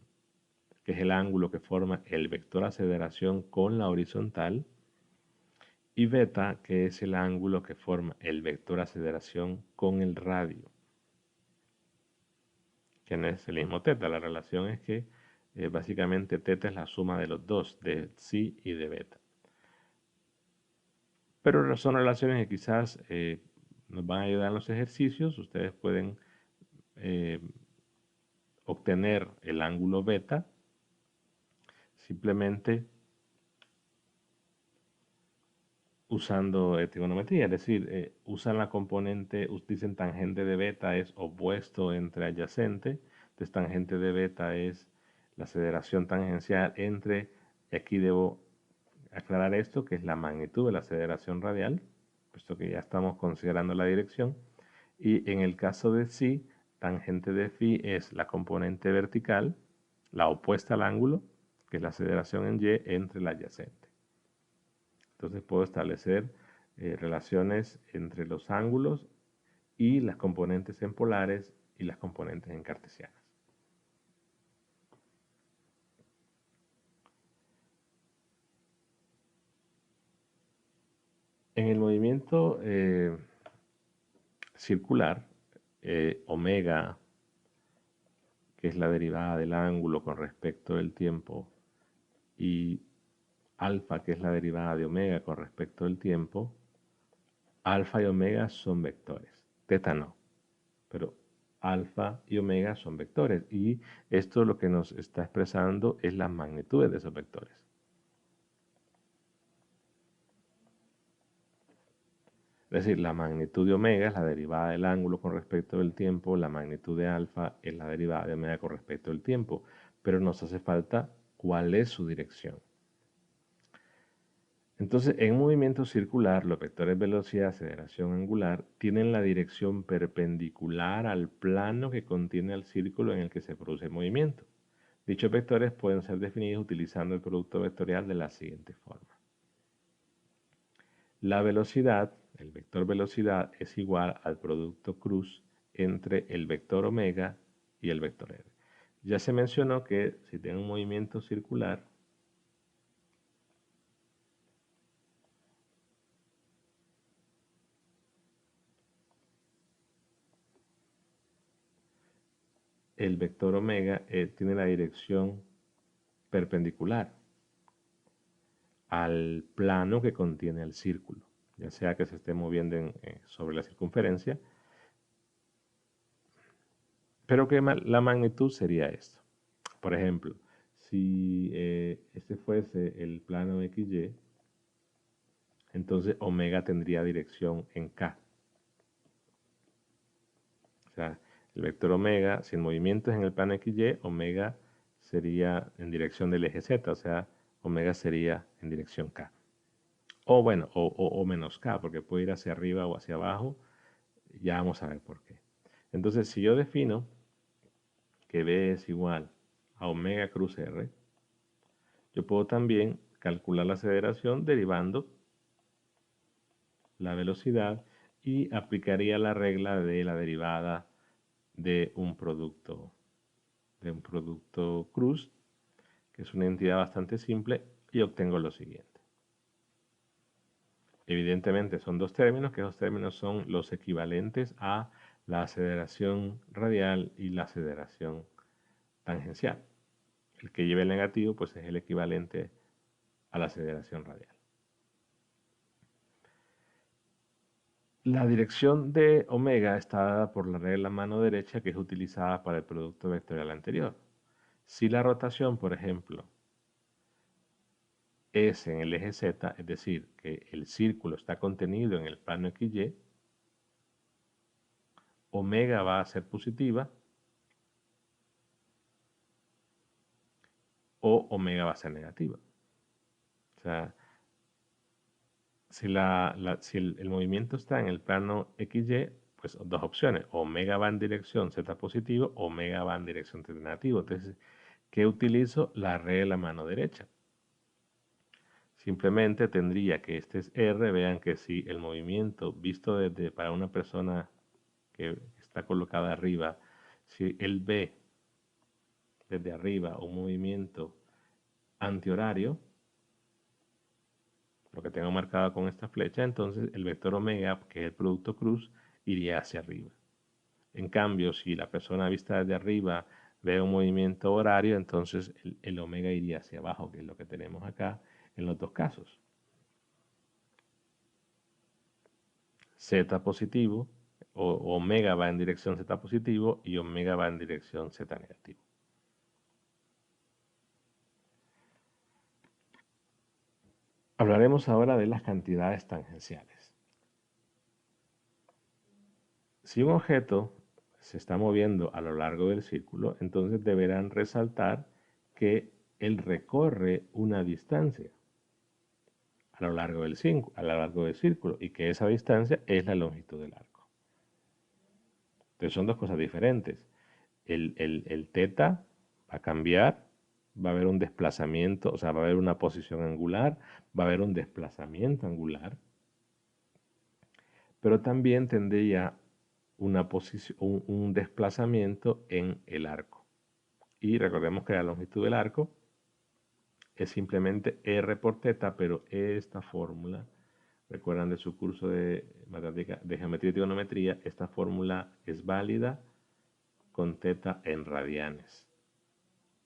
Speaker 1: es el ángulo que forma el vector aceleración con la horizontal, y beta, que es el ángulo que forma el vector aceleración con el radio, que no es el mismo teta. La relación es que básicamente teta es la suma de los dos, de psi y de beta. Pero son relaciones que quizás nos van a ayudar en los ejercicios. Ustedes pueden obtener el ángulo beta simplemente usando trigonometría, es decir, usan la componente, dicen tangente de beta es opuesto entre adyacente, entonces tangente de beta es la aceleración tangencial entre, y aquí debo aclarar esto, que es la magnitud de la aceleración radial, puesto que ya estamos considerando la dirección, y en el caso de psi, tangente de phi es la componente vertical, la opuesta al ángulo, que es la aceleración en y entre la adyacente. Entonces puedo establecer relaciones entre los ángulos y las componentes en polares y las componentes en cartesianas. En el movimiento circular, omega, que es la derivada del ángulo con respecto del tiempo, y alfa, que es la derivada de omega con respecto del tiempo, alfa y omega son vectores, teta no, pero alfa y omega son vectores, y esto lo que nos está expresando es las magnitudes de esos vectores. Es decir, la magnitud de omega es la derivada del ángulo con respecto del tiempo, la magnitud de alfa es la derivada de omega con respecto del tiempo, pero nos hace falta cuál es su dirección. Entonces, en un movimiento circular, los vectores velocidad, aceleración angular tienen la dirección perpendicular al plano que contiene el círculo en el que se produce el movimiento. Dichos vectores pueden ser definidos utilizando el producto vectorial de la siguiente forma. La velocidad, el vector velocidad, es igual al producto cruz entre el vector omega y el vector r. Ya se mencionó que si tengo un movimiento circular, el vector omega tiene la dirección perpendicular al plano que contiene el círculo, ya sea que se esté moviendo sobre la circunferencia, pero que la magnitud sería esto. Por ejemplo, si este fuese el plano XY, entonces omega tendría dirección en K. O sea, el vector omega, si el movimiento es en el plano XY, omega sería en dirección del eje Z, o sea, omega sería en dirección K. O bueno, o menos K, porque puede ir hacia arriba o hacia abajo. Ya vamos a ver por qué. Entonces, si yo defino que B es igual a omega cruz R, yo puedo también calcular la aceleración derivando la velocidad y aplicaría la regla de la derivada de un producto cruz, que es una entidad bastante simple, y obtengo lo siguiente. Evidentemente son dos términos, que esos términos son los equivalentes a la aceleración radial y la aceleración tangencial. El que lleve el negativo pues es el equivalente a la aceleración radial. La dirección de omega está dada por la regla mano derecha, que es utilizada para el producto vectorial anterior. Si la rotación, por ejemplo, es en el eje Z, es decir, que el círculo está contenido en el plano XY, omega va a ser positiva o omega va a ser negativa. O sea, si el movimiento está en el plano XY, pues dos opciones, omega va en dirección Z positivo, omega va en dirección Z negativo. Entonces, ¿qué utilizo? La regla de la mano derecha. Simplemente tendría que este es R, vean que si el movimiento visto desde para una persona que está colocada arriba, si él ve desde arriba un movimiento antihorario, lo que tengo marcado con esta flecha, entonces el vector omega, que es el producto cruz, iría hacia arriba. En cambio, si la persona vista desde arriba ve un movimiento horario, entonces el omega iría hacia abajo, que es lo que tenemos acá en los dos casos. Z positivo, o omega va en dirección Z positivo y omega va en dirección Z negativo. Hablaremos ahora de las cantidades tangenciales. Si un objeto se está moviendo a lo largo del círculo, entonces deberán resaltar que él recorre una distancia a lo largo del círculo, y que esa distancia es la longitud del arco. Entonces son dos cosas diferentes. El teta va a cambiar va a haber un desplazamiento, o sea, va a haber una posición angular, va a haber un desplazamiento angular, pero también tendría una posición, un desplazamiento en el arco. Y recordemos que la longitud del arco es simplemente R por teta, pero esta fórmula, recuerdan de su curso de matemática, de geometría y trigonometría, esta fórmula es válida con teta en radianes.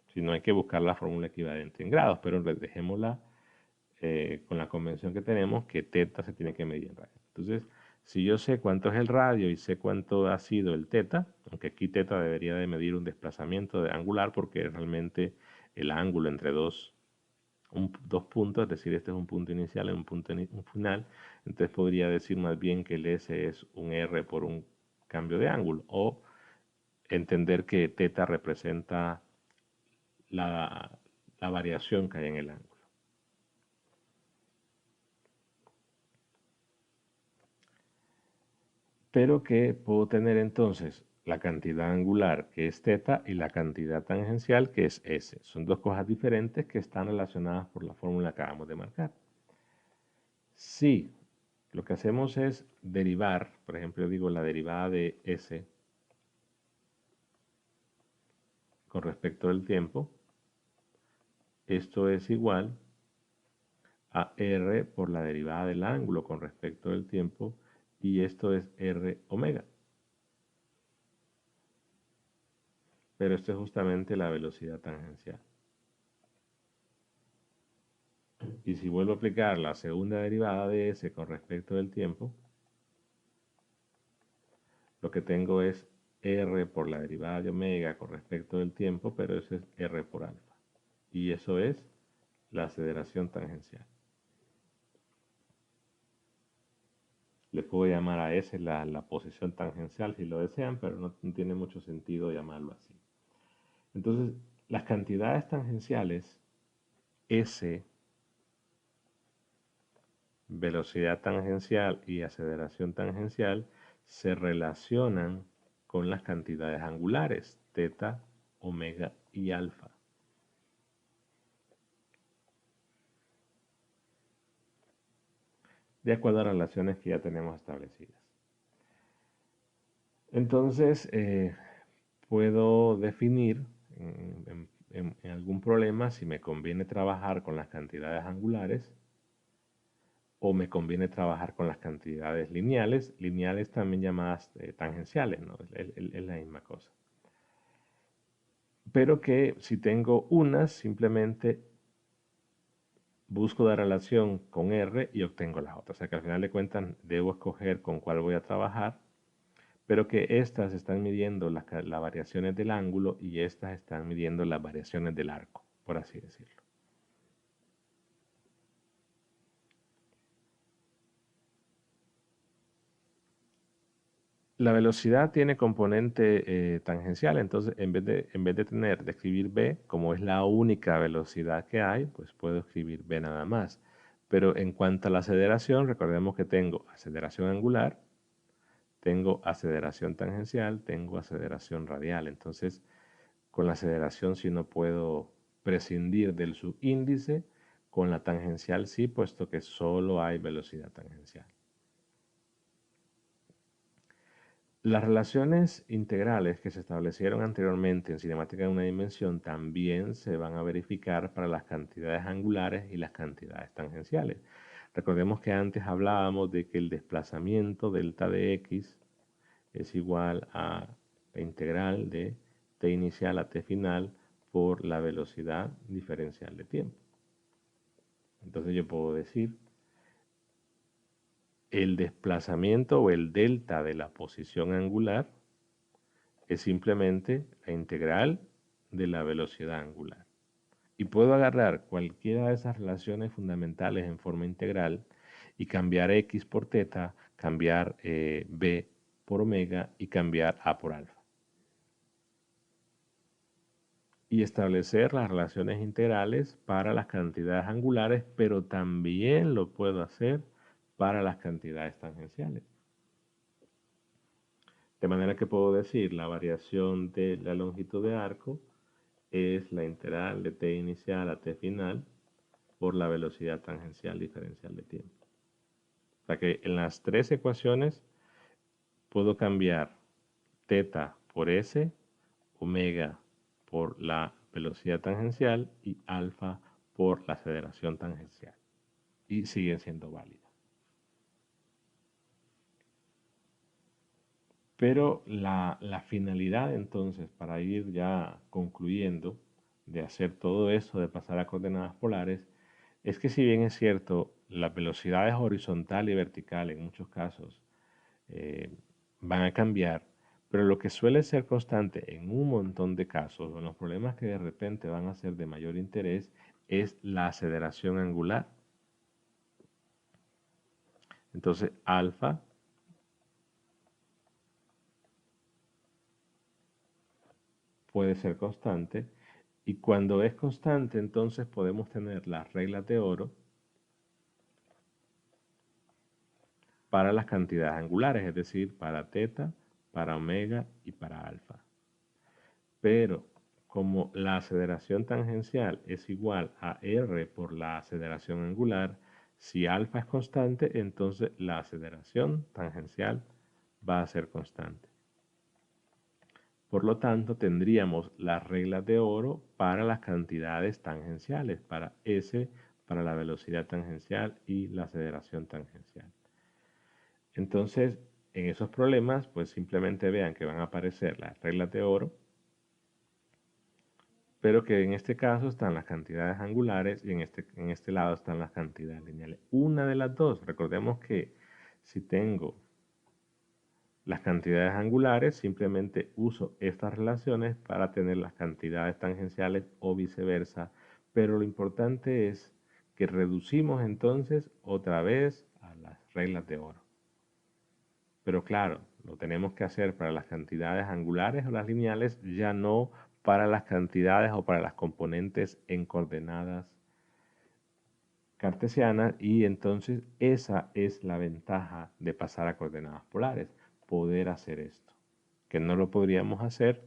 Speaker 1: Si no, hay que buscar la fórmula equivalente en grados, pero dejémosla con la convención que tenemos que teta se tiene que medir en radianes. Entonces, si yo sé cuánto es el radio y sé cuánto ha sido el teta, aunque aquí teta debería de medir un desplazamiento de angular porque es realmente el ángulo entre dos puntos, es decir, este es un punto inicial y un final, entonces podría decir más bien que el S es un R por un cambio de ángulo, o entender que teta representa la, la variación que hay en el ángulo. Pero que puedo tener entonces la cantidad angular, que es teta, y la cantidad tangencial, que es S. Son dos cosas diferentes que están relacionadas por la fórmula que acabamos de marcar. Si lo que hacemos es derivar, por ejemplo, yo digo la derivada de S con respecto al tiempo, esto es igual a R por la derivada del ángulo con respecto al tiempo, y esto es R omega. Pero esto es justamente la velocidad tangencial. Y si vuelvo a aplicar la segunda derivada de S con respecto del tiempo, lo que tengo es R por la derivada de omega con respecto del tiempo, pero eso es R por alfa. Y eso es la aceleración tangencial. Le puedo llamar a S la posición tangencial si lo desean, pero no tiene mucho sentido llamarlo así. Entonces, las cantidades tangenciales, S, velocidad tangencial y aceleración tangencial, se relacionan con las cantidades angulares, teta, omega y alfa. De acuerdo a las relaciones que ya tenemos establecidas. Entonces, puedo definir en algún problema si me conviene trabajar con las cantidades angulares o me conviene trabajar con las cantidades lineales, lineales también llamadas tangenciales, ¿no? Es la misma cosa. Pero que si tengo unas, simplemente busco la relación con R y obtengo las otras. O sea que al final de cuentas debo escoger con cuál voy a trabajar, pero que estas están midiendo las variaciones del ángulo y estas están midiendo las variaciones del arco, por así decirlo. La velocidad tiene componente tangencial, entonces en vez de escribir b, como es la única velocidad que hay, pues puedo escribir b nada más. Pero en cuanto a la aceleración, recordemos que tengo aceleración angular, tengo aceleración tangencial, tengo aceleración radial. Entonces, con la aceleración sí no puedo prescindir del subíndice, con la tangencial sí, puesto que solo hay velocidad tangencial. Las relaciones integrales que se establecieron anteriormente en cinemática de una dimensión también se van a verificar para las cantidades angulares y las cantidades tangenciales. Recordemos que antes hablábamos de que el desplazamiento delta de x es igual a la integral de t inicial a t final por la velocidad diferencial de tiempo. Entonces yo puedo decir el desplazamiento o el delta de la posición angular es simplemente la integral de la velocidad angular. Y puedo agarrar cualquiera de esas relaciones fundamentales en forma integral y cambiar x por teta, cambiar b por omega y cambiar a por alfa. Y establecer las relaciones integrales para las cantidades angulares, pero también lo puedo hacer para las cantidades tangenciales. De manera que puedo decir la variación de la longitud de arco es la integral de t inicial a t final por la velocidad tangencial diferencial de tiempo. O sea que en las tres ecuaciones puedo cambiar teta por s, omega por la velocidad tangencial y alfa por la aceleración tangencial. Y siguen siendo válidas. Pero la finalidad entonces, para ir ya concluyendo, de hacer todo eso, de pasar a coordenadas polares, es que si bien es cierto, las velocidades horizontal y vertical en muchos casos van a cambiar, pero lo que suele ser constante en un montón de casos, o en los problemas que de repente van a ser de mayor interés, es la aceleración angular. Entonces, alfa puede ser constante, y cuando es constante, entonces podemos tener las reglas de oro para las cantidades angulares, es decir, para teta, para omega y para alfa. Pero como la aceleración tangencial es igual a r por la aceleración angular, si alfa es constante, entonces la aceleración tangencial va a ser constante. Por lo tanto, tendríamos las reglas de oro para las cantidades tangenciales, para S, para la velocidad tangencial y la aceleración tangencial. Entonces, en esos problemas, pues simplemente vean que van a aparecer las reglas de oro, pero que en este caso están las cantidades angulares y en este lado están las cantidades lineales. Una de las dos, recordemos que si tengo las cantidades angulares, simplemente uso estas relaciones para tener las cantidades tangenciales o viceversa, pero lo importante es que reducimos entonces otra vez a las reglas de oro. Pero claro, lo tenemos que hacer para las cantidades angulares o las lineales, ya no para las cantidades o para las componentes en coordenadas cartesianas, y entonces esa es la ventaja de pasar a coordenadas polares, poder hacer esto, que no lo podríamos hacer,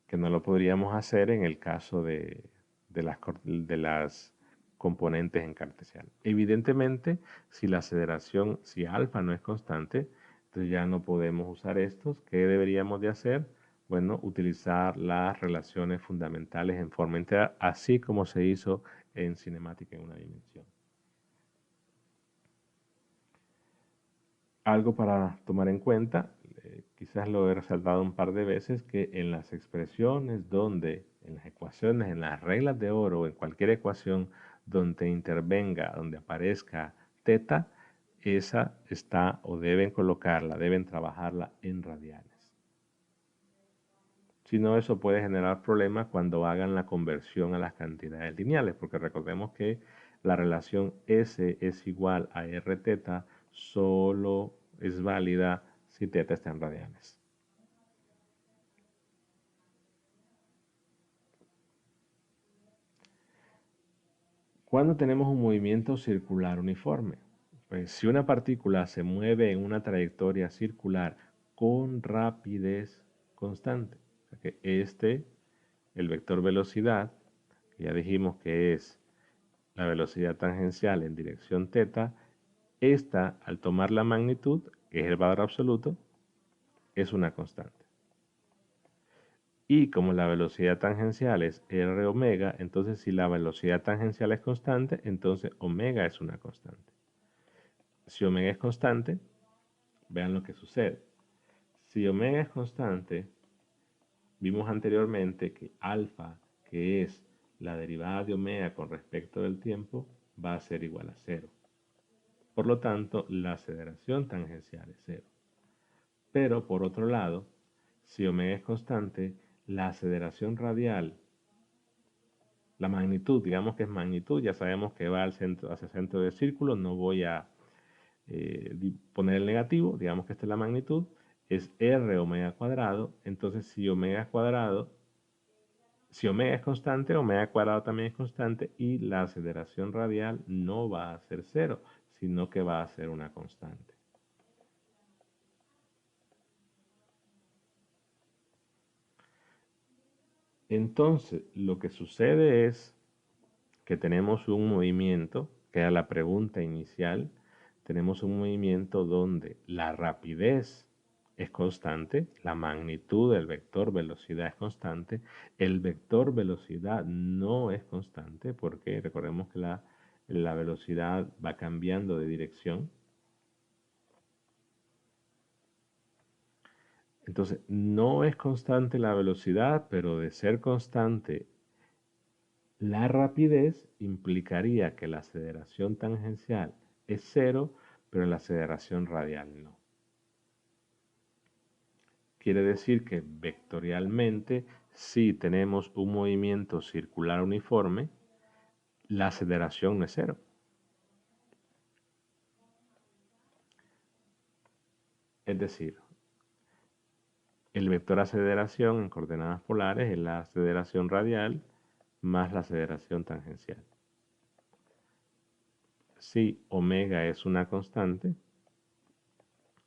Speaker 1: en el caso de las componentes en cartesiano. Evidentemente, si la aceleración, si alfa no es constante, entonces ya no podemos usar estos. ¿Qué deberíamos de hacer? Bueno, utilizar las relaciones fundamentales en forma integral, así como se hizo en cinemática en una dimensión. Algo para tomar en cuenta, quizás lo he resaltado un par de veces, que en las expresiones donde, en las ecuaciones, en las reglas de oro o en cualquier ecuación donde intervenga, donde aparezca teta, esa está o deben colocarla, deben trabajarla en radianes. Si no, eso puede generar problemas cuando hagan la conversión a las cantidades lineales, porque recordemos que la relación S es igual a R teta solo es válida si teta está en radianes. Cuando tenemos un movimiento circular uniforme, pues si una partícula se mueve en una trayectoria circular con rapidez constante, o sea que el vector velocidad, que ya dijimos que es la velocidad tangencial en dirección teta, esta, al tomar la magnitud, que es el valor absoluto, es una constante. Y como la velocidad tangencial es r omega, entonces si la velocidad tangencial es constante, entonces omega es una constante. Si omega es constante, vean lo que sucede. Si omega es constante, vimos anteriormente que alfa, que es la derivada de omega con respecto del tiempo, va a ser igual a 0. Por lo tanto, la aceleración tangencial es 0. Pero por otro lado, si omega es constante, la aceleración radial, la magnitud, digamos que es magnitud, ya sabemos que va hacia el centro del círculo, no voy a poner el negativo, digamos que esta es la magnitud, es r omega cuadrado. Entonces si omega es constante, omega cuadrado también es constante, y la aceleración radial no va a ser 0, sino que va a ser una constante. Entonces, lo que sucede es que tenemos un movimiento, que era la pregunta inicial, tenemos un movimiento donde la rapidez es constante, la magnitud del vector velocidad es constante, el vector velocidad no es constante porque recordemos que la velocidad va cambiando de dirección. Entonces, no es constante la velocidad, pero de ser constante la rapidez implicaría que la aceleración tangencial es cero, pero la aceleración radial no. Quiere decir que vectorialmente, si tenemos un movimiento circular uniforme, la aceleración no es cero. Es decir, el vector aceleración en coordenadas polares es la aceleración radial más la aceleración tangencial. Si omega es una constante,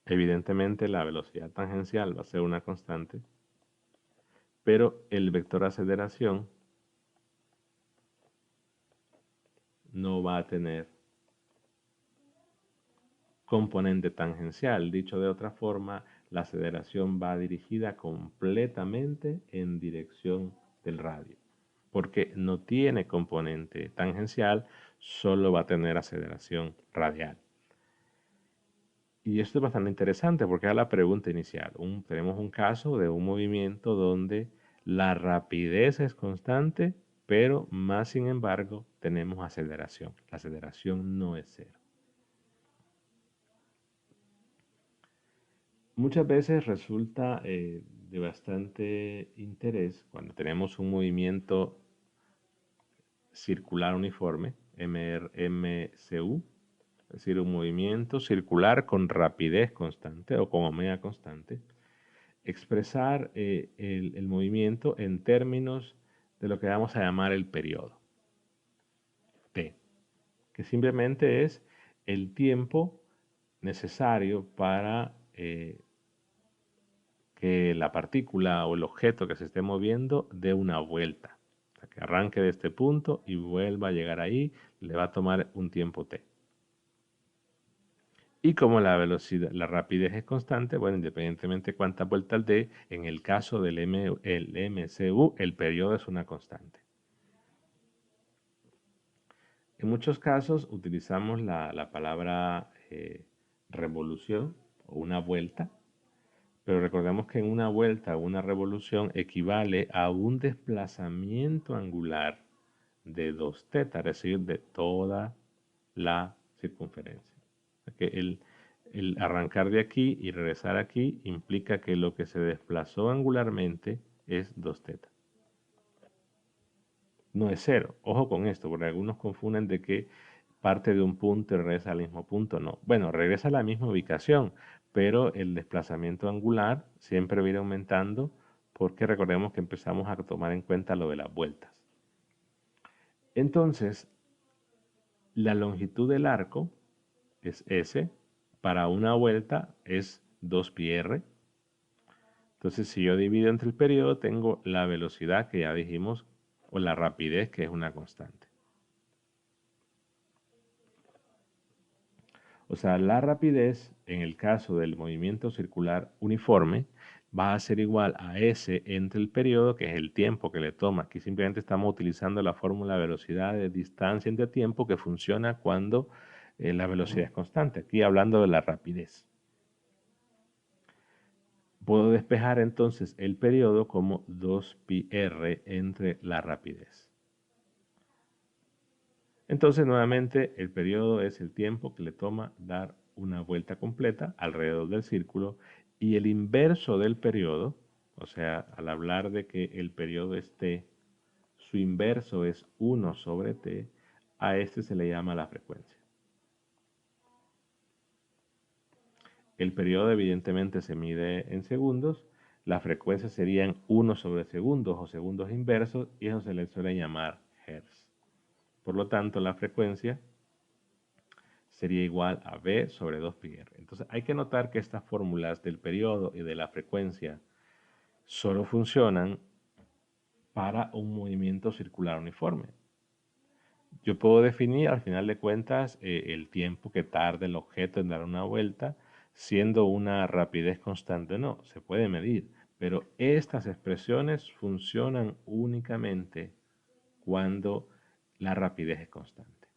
Speaker 1: evidentemente la velocidad tangencial va a ser una constante, pero el vector aceleración no va a tener componente tangencial. Dicho de otra forma, la aceleración va dirigida completamente en dirección del radio. Porque no tiene componente tangencial, solo va a tener aceleración radial. Y esto es bastante interesante porque es la pregunta inicial. Tenemos un caso de un movimiento donde la rapidez es constante, pero más sin embargo tenemos aceleración. La aceleración no es cero. Muchas veces resulta de bastante interés cuando tenemos un movimiento circular uniforme, MCU, es decir, un movimiento circular con rapidez constante o con omega constante, expresar el movimiento en términos de lo que vamos a llamar el periodo T, que simplemente es el tiempo necesario para que la partícula o el objeto que se esté moviendo dé una vuelta. O sea, que arranque de este punto y vuelva a llegar ahí, le va a tomar un tiempo t. Y como la velocidad, la rapidez es constante, bueno, independientemente de cuántas vueltas dé, en el caso del MCU, el periodo es una constante. En muchos casos utilizamos la palabra revolución o una vuelta, pero recordemos que en una vuelta o una revolución equivale a un desplazamiento angular de 2θ, es decir, de toda la circunferencia. Que el arrancar de aquí y regresar aquí implica que lo que se desplazó angularmente es 2θ. No es cero. Ojo con esto, porque algunos confunden de que parte de un punto y regresa al mismo punto. No. Bueno, regresa a la misma ubicación, pero el desplazamiento angular siempre va a ir aumentando porque recordemos que empezamos a tomar en cuenta lo de las vueltas. Entonces, la longitud del arco es S, para una vuelta es 2πr. Entonces, si yo divido entre el periodo, tengo la velocidad que ya dijimos, o la rapidez, que es una constante. O sea, la rapidez, en el caso del movimiento circular uniforme, va a ser igual a S entre el periodo, que es el tiempo que le toma. Aquí simplemente estamos utilizando la fórmula velocidad de distancia entre tiempo que funciona cuando la velocidad es constante. Aquí hablando de la rapidez. Puedo despejar entonces el periodo como 2πr entre la rapidez. Entonces nuevamente el periodo es el tiempo que le toma dar una vuelta completa alrededor del círculo y el inverso del periodo, o sea, al hablar de que el periodo es t, su inverso es 1 sobre t, a este se le llama la frecuencia. El periodo evidentemente se mide en segundos, la frecuencia serían 1 sobre segundos o segundos inversos y eso se le suele llamar hertz. Por lo tanto, la frecuencia sería igual a v sobre 2πr. Entonces hay que notar que estas fórmulas del periodo y de la frecuencia solo funcionan para un movimiento circular uniforme. Yo puedo definir al final de cuentas el tiempo que tarda el objeto en dar una vuelta, siendo una rapidez constante o no, se puede medir, pero estas expresiones funcionan únicamente cuando la rapidez es constante.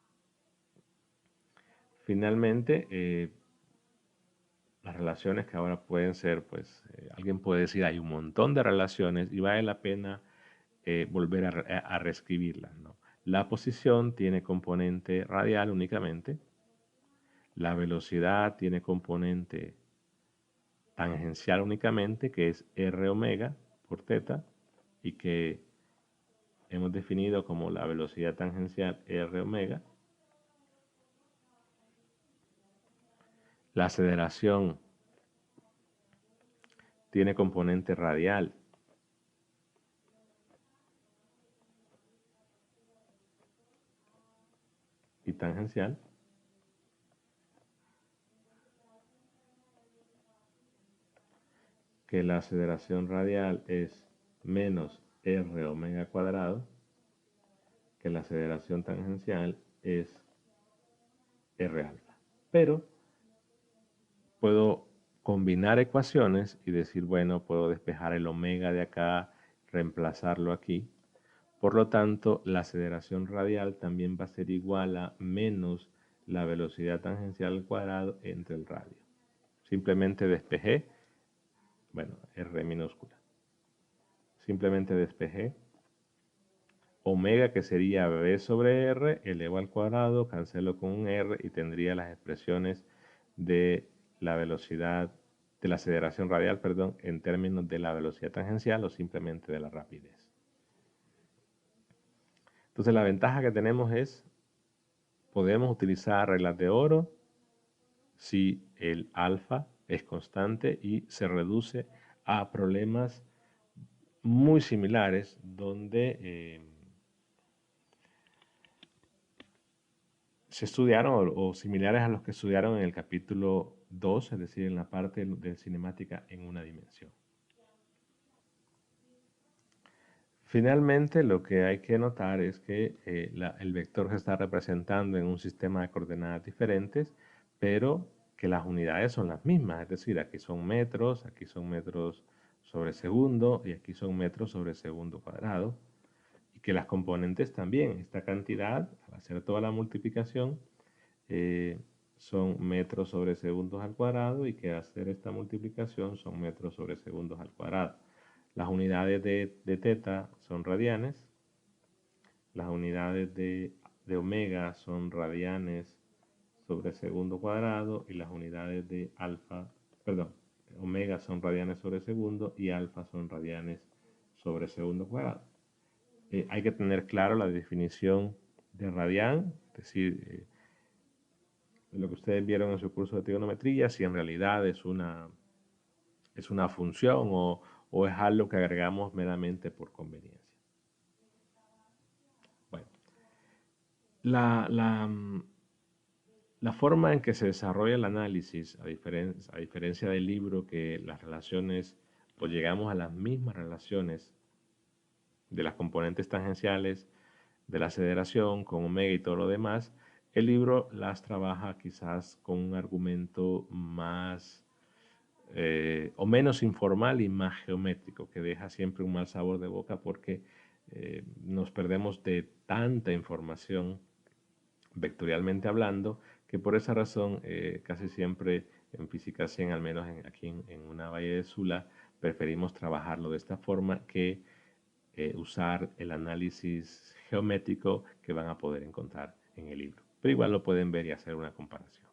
Speaker 1: Finalmente, las relaciones que ahora pueden ser, pues alguien puede decir, hay un montón de relaciones y vale la pena volver a reescribirlas, ¿no? La posición tiene componente radial únicamente, la velocidad tiene componente tangencial únicamente, que es r omega por teta, y que hemos definido como la velocidad tangencial r omega. La aceleración tiene componente radial y tangencial. Que la aceleración radial es menos r omega cuadrado, que la aceleración tangencial es r alfa. Pero puedo combinar ecuaciones y decir, bueno, puedo despejar el omega de acá, reemplazarlo aquí. Por lo tanto, la aceleración radial también va a ser igual a menos la velocidad tangencial al cuadrado entre el radio. Simplemente despejé, bueno, r minúscula. Simplemente despejé omega, que sería b sobre r, elevo al cuadrado, cancelo con un r y tendría las expresiones de la velocidad, de la aceleración radial, perdón, en términos de la velocidad tangencial o simplemente de la rapidez. Entonces la ventaja que tenemos es, podemos utilizar reglas de oro si el alfa es constante y se reduce a problemas muy similares donde se estudiaron o similares a los que estudiaron en el capítulo 2, es decir, en la parte de cinemática en una dimensión. Finalmente, lo que hay que notar es que el vector se está representando en un sistema de coordenadas diferentes, pero que las unidades son las mismas, es decir, aquí son metros sobre segundo y aquí son metros sobre segundo cuadrado, y que las componentes también, esta cantidad, al hacer toda la multiplicación, son metros sobre segundos al cuadrado y que hacer esta multiplicación son metros sobre segundos al cuadrado. Las unidades de teta son radianes, las unidades de omega son radianes sobre segundo cuadrado y las unidades de alfa, perdón, omega son radianes sobre segundo y alfa son radianes sobre segundo cuadrado. Hay que tener claro la definición de radián, es decir, lo que ustedes vieron en su curso de trigonometría, si en realidad es una función o es algo que agregamos meramente por conveniencia. Bueno, la forma en que se desarrolla el análisis, a diferencia del libro, que las relaciones, pues llegamos a las mismas relaciones de las componentes tangenciales, de la aceleración, con omega y todo lo demás, el libro las trabaja quizás con un argumento más o menos informal y más geométrico, que deja siempre un mal sabor de boca porque nos perdemos de tanta información vectorialmente hablando, que por esa razón casi siempre en Física 100, al menos aquí en una Valle de Sula, preferimos trabajarlo de esta forma que usar el análisis geométrico que van a poder encontrar en el libro. Pero igual lo pueden ver y hacer una comparación.